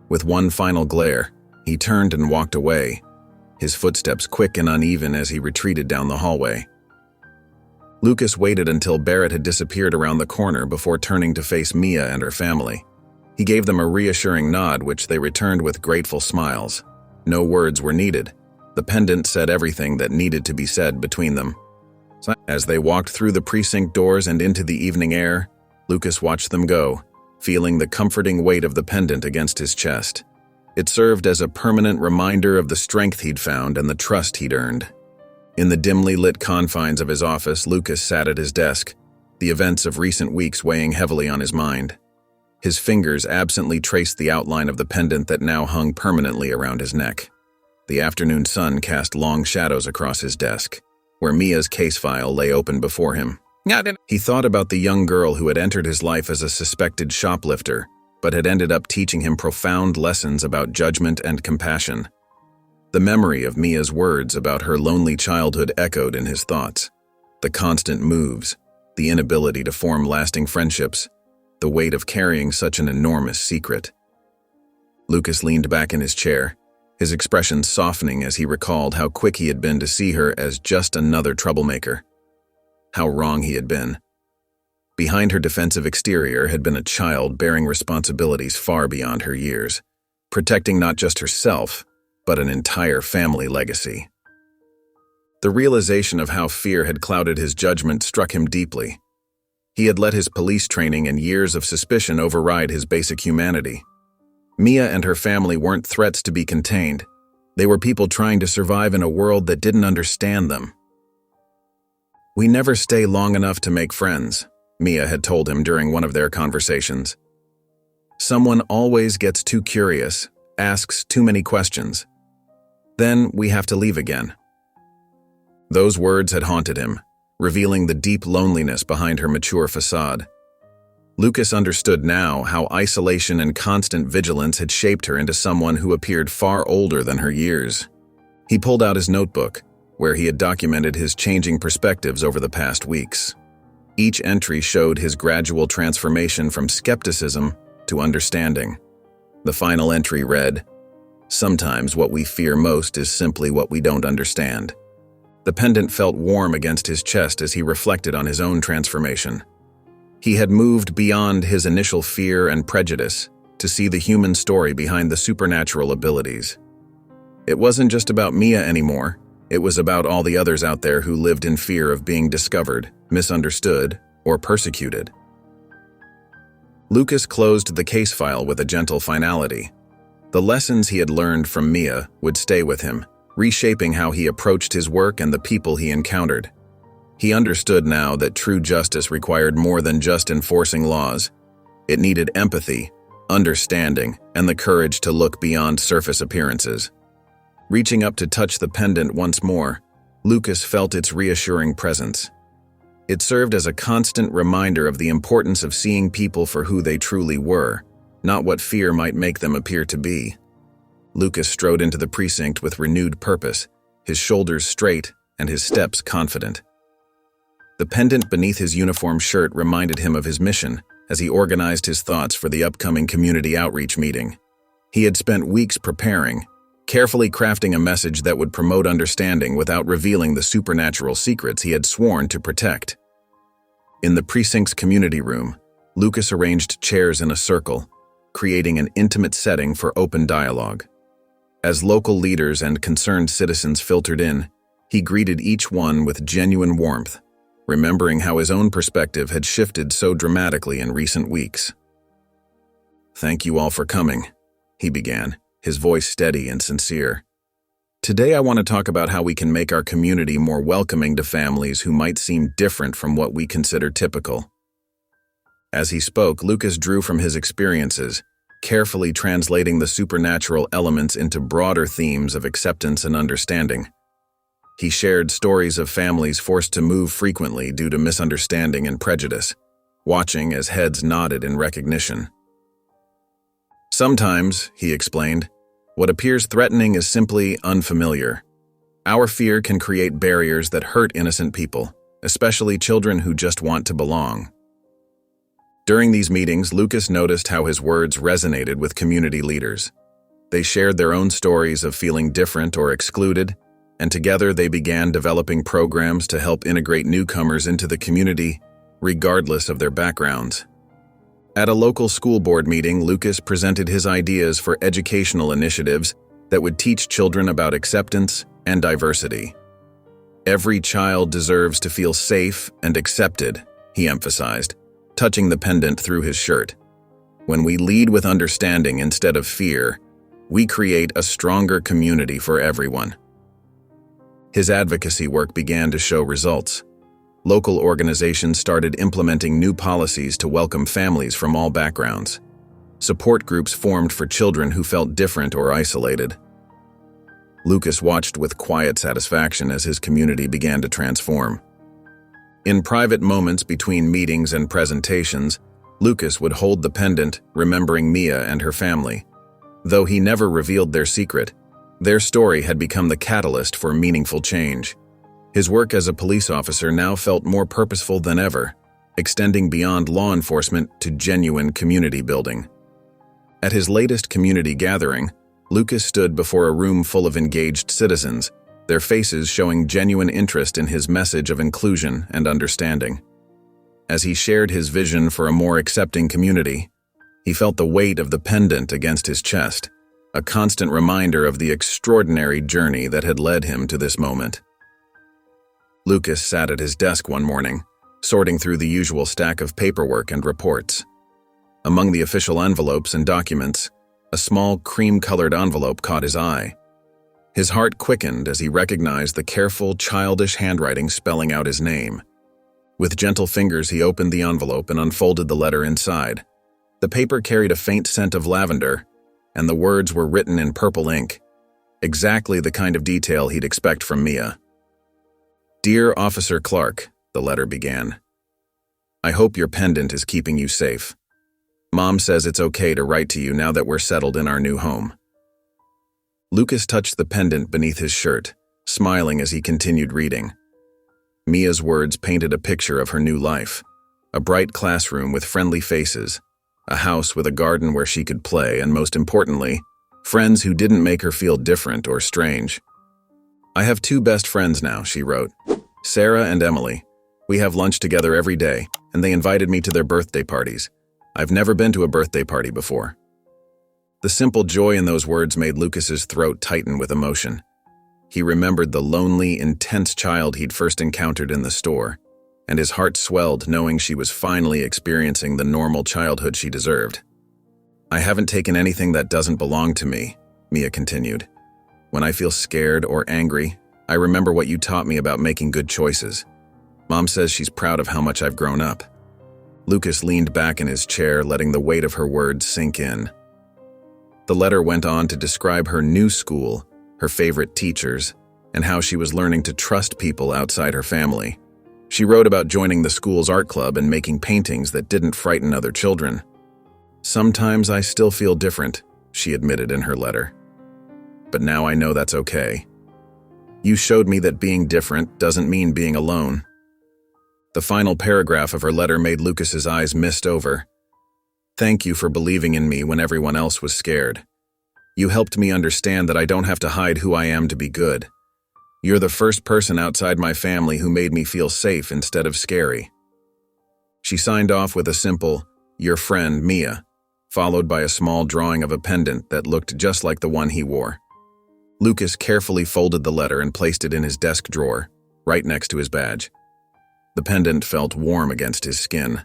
With one final glare, he turned and walked away, his footsteps quick and uneven as he retreated down the hallway. Lucas waited until Barrett had disappeared around the corner before turning to face Mia and her family. He gave them a reassuring nod, which they returned with grateful smiles. No words were needed. The pendant said everything that needed to be said between them. As they walked through the precinct doors and into the evening air, Lucas watched them go, feeling the comforting weight of the pendant against his chest. It served as a permanent reminder of the strength he'd found and the trust he'd earned. In the dimly lit confines of his office, Lucas sat at his desk, the events of recent weeks weighing heavily on his mind. His fingers absently traced the outline of the pendant that now hung permanently around his neck. The afternoon sun cast long shadows across his desk, where Mia's case file lay open before him. He thought about the young girl who had entered his life as a suspected shoplifter, but had ended up teaching him profound lessons about judgment and compassion. The memory of Mia's words about her lonely childhood echoed in his thoughts. The constant moves, the inability to form lasting friendships, the weight of carrying such an enormous secret. Lucas leaned back in his chair, his expression softening as he recalled how quick he had been to see her as just another troublemaker. How wrong he had been. Behind her defensive exterior had been a child bearing responsibilities far beyond her years, protecting not just herself, but an entire family legacy. The realization of how fear had clouded his judgment struck him deeply. He had let his police training and years of suspicion override his basic humanity. Mia and her family weren't threats to be contained. They were people trying to survive in a world that didn't understand them. "We never stay long enough to make friends," Mia had told him during one of their conversations. "Someone always gets too curious, asks too many questions. Then we have to leave again." Those words had haunted him, revealing the deep loneliness behind her mature facade. Lucas understood now how isolation and constant vigilance had shaped her into someone who appeared far older than her years. He pulled out his notebook, where he had documented his changing perspectives over the past weeks. Each entry showed his gradual transformation from skepticism to understanding. The final entry read, "Sometimes what we fear most is simply what we don't understand." The pendant felt warm against his chest as he reflected on his own transformation. He had moved beyond his initial fear and prejudice to see the human story behind the supernatural abilities. It wasn't just about Mia anymore. It was about all the others out there who lived in fear of being discovered, misunderstood, or persecuted. Lucas closed the case file with a gentle finality. The lessons he had learned from Mia would stay with him, reshaping how he approached his work and the people he encountered. He understood now that true justice required more than just enforcing laws. It needed empathy, understanding, and the courage to look beyond surface appearances. Reaching up to touch the pendant once more, Lucas felt its reassuring presence. It served as a constant reminder of the importance of seeing people for who they truly were, not what fear might make them appear to be. Lucas strode into the precinct with renewed purpose, his shoulders straight and his steps confident. The pendant beneath his uniform shirt reminded him of his mission as he organized his thoughts for the upcoming community outreach meeting. He had spent weeks preparing, carefully crafting a message that would promote understanding without revealing the supernatural secrets he had sworn to protect. In the precinct's community room, Lucas arranged chairs in a circle, creating an intimate setting for open dialogue. As local leaders and concerned citizens filtered in, he greeted each one with genuine warmth, remembering how his own perspective had shifted so dramatically in recent weeks. "Thank you all for coming," he began, his voice steady and sincere. "Today I want to talk about how we can make our community more welcoming to families who might seem different from what we consider typical." As he spoke, Lucas drew from his experiences, carefully translating the supernatural elements into broader themes of acceptance and understanding. He shared stories of families forced to move frequently due to misunderstanding and prejudice, watching as heads nodded in recognition. "Sometimes," he explained, "what appears threatening is simply unfamiliar. Our fear can create barriers that hurt innocent people, especially children who just want to belong." During these meetings, Lucas noticed how his words resonated with community leaders. They shared their own stories of feeling different or excluded, and together they began developing programs to help integrate newcomers into the community, regardless of their backgrounds. At a local school board meeting, Lucas presented his ideas for educational initiatives that would teach children about acceptance and diversity. "Every child deserves to feel safe and accepted," he emphasized, touching the pendant through his shirt. "When we lead with understanding instead of fear, we create a stronger community for everyone." His advocacy work began to show results. Local organizations started implementing new policies to welcome families from all backgrounds. Support groups formed for children who felt different or isolated. Lucas watched with quiet satisfaction as his community began to transform. In private moments between meetings and presentations, Lucas would hold the pendant, remembering Mia and her family. Though he never revealed their secret, their story had become the catalyst for meaningful change. His work as a police officer now felt more purposeful than ever, extending beyond law enforcement to genuine community building. At his latest community gathering, Lucas stood before a room full of engaged citizens, their faces showing genuine interest in his message of inclusion and understanding. As he shared his vision for a more accepting community, he felt the weight of the pendant against his chest, a constant reminder of the extraordinary journey that had led him to this moment. Lucas sat at his desk one morning, sorting through the usual stack of paperwork and reports. Among the official envelopes and documents, a small cream-colored envelope caught his eye. His heart quickened as he recognized the careful, childish handwriting spelling out his name. With gentle fingers, he opened the envelope and unfolded the letter inside. The paper carried a faint scent of lavender, and the words were written in purple ink, exactly the kind of detail he'd expect from Mia. "Dear Officer Clark," the letter began, "I hope your pendant is keeping you safe. Mom says it's okay to write to you now that we're settled in our new home." Lucas touched the pendant beneath his shirt, smiling as he continued reading. Mia's words painted a picture of her new life, a bright classroom with friendly faces, a house with a garden where she could play, and most importantly, friends who didn't make her feel different or strange. "I have 2 best friends now," she wrote, "Sarah and Emily. We have lunch together every day, and they invited me to their birthday parties. I've never been to a birthday party before." The simple joy in those words made Lucas's throat tighten with emotion. He remembered the lonely, intense child he'd first encountered in the store, and his heart swelled knowing she was finally experiencing the normal childhood she deserved. "I haven't taken anything that doesn't belong to me," Mia continued. "When I feel scared or angry, I remember what you taught me about making good choices. Mom says she's proud of how much I've grown up." Lucas leaned back in his chair, letting the weight of her words sink in. The letter went on to describe her new school, her favorite teachers, and how she was learning to trust people outside her family. She wrote about joining the school's art club and making paintings that didn't frighten other children. "Sometimes I still feel different," she admitted in her letter. "But now I know that's okay. You showed me that being different doesn't mean being alone." The final paragraph of her letter made Lucas's eyes mist over. "Thank you for believing in me when everyone else was scared. You helped me understand that I don't have to hide who I am to be good. You're the first person outside my family who made me feel safe instead of scary." She signed off with a simple, "Your friend, Mia," followed by a small drawing of a pendant that looked just like the one he wore. Lucas carefully folded the letter and placed it in his desk drawer, right next to his badge. The pendant felt warm against his skin,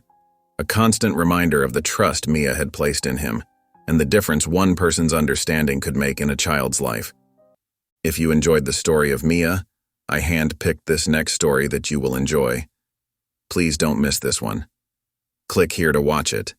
a constant reminder of the trust Mia had placed in him, and the difference one person's understanding could make in a child's life. If you enjoyed the story of Mia, I hand-picked this next story that you will enjoy. Please don't miss this one. Click here to watch it.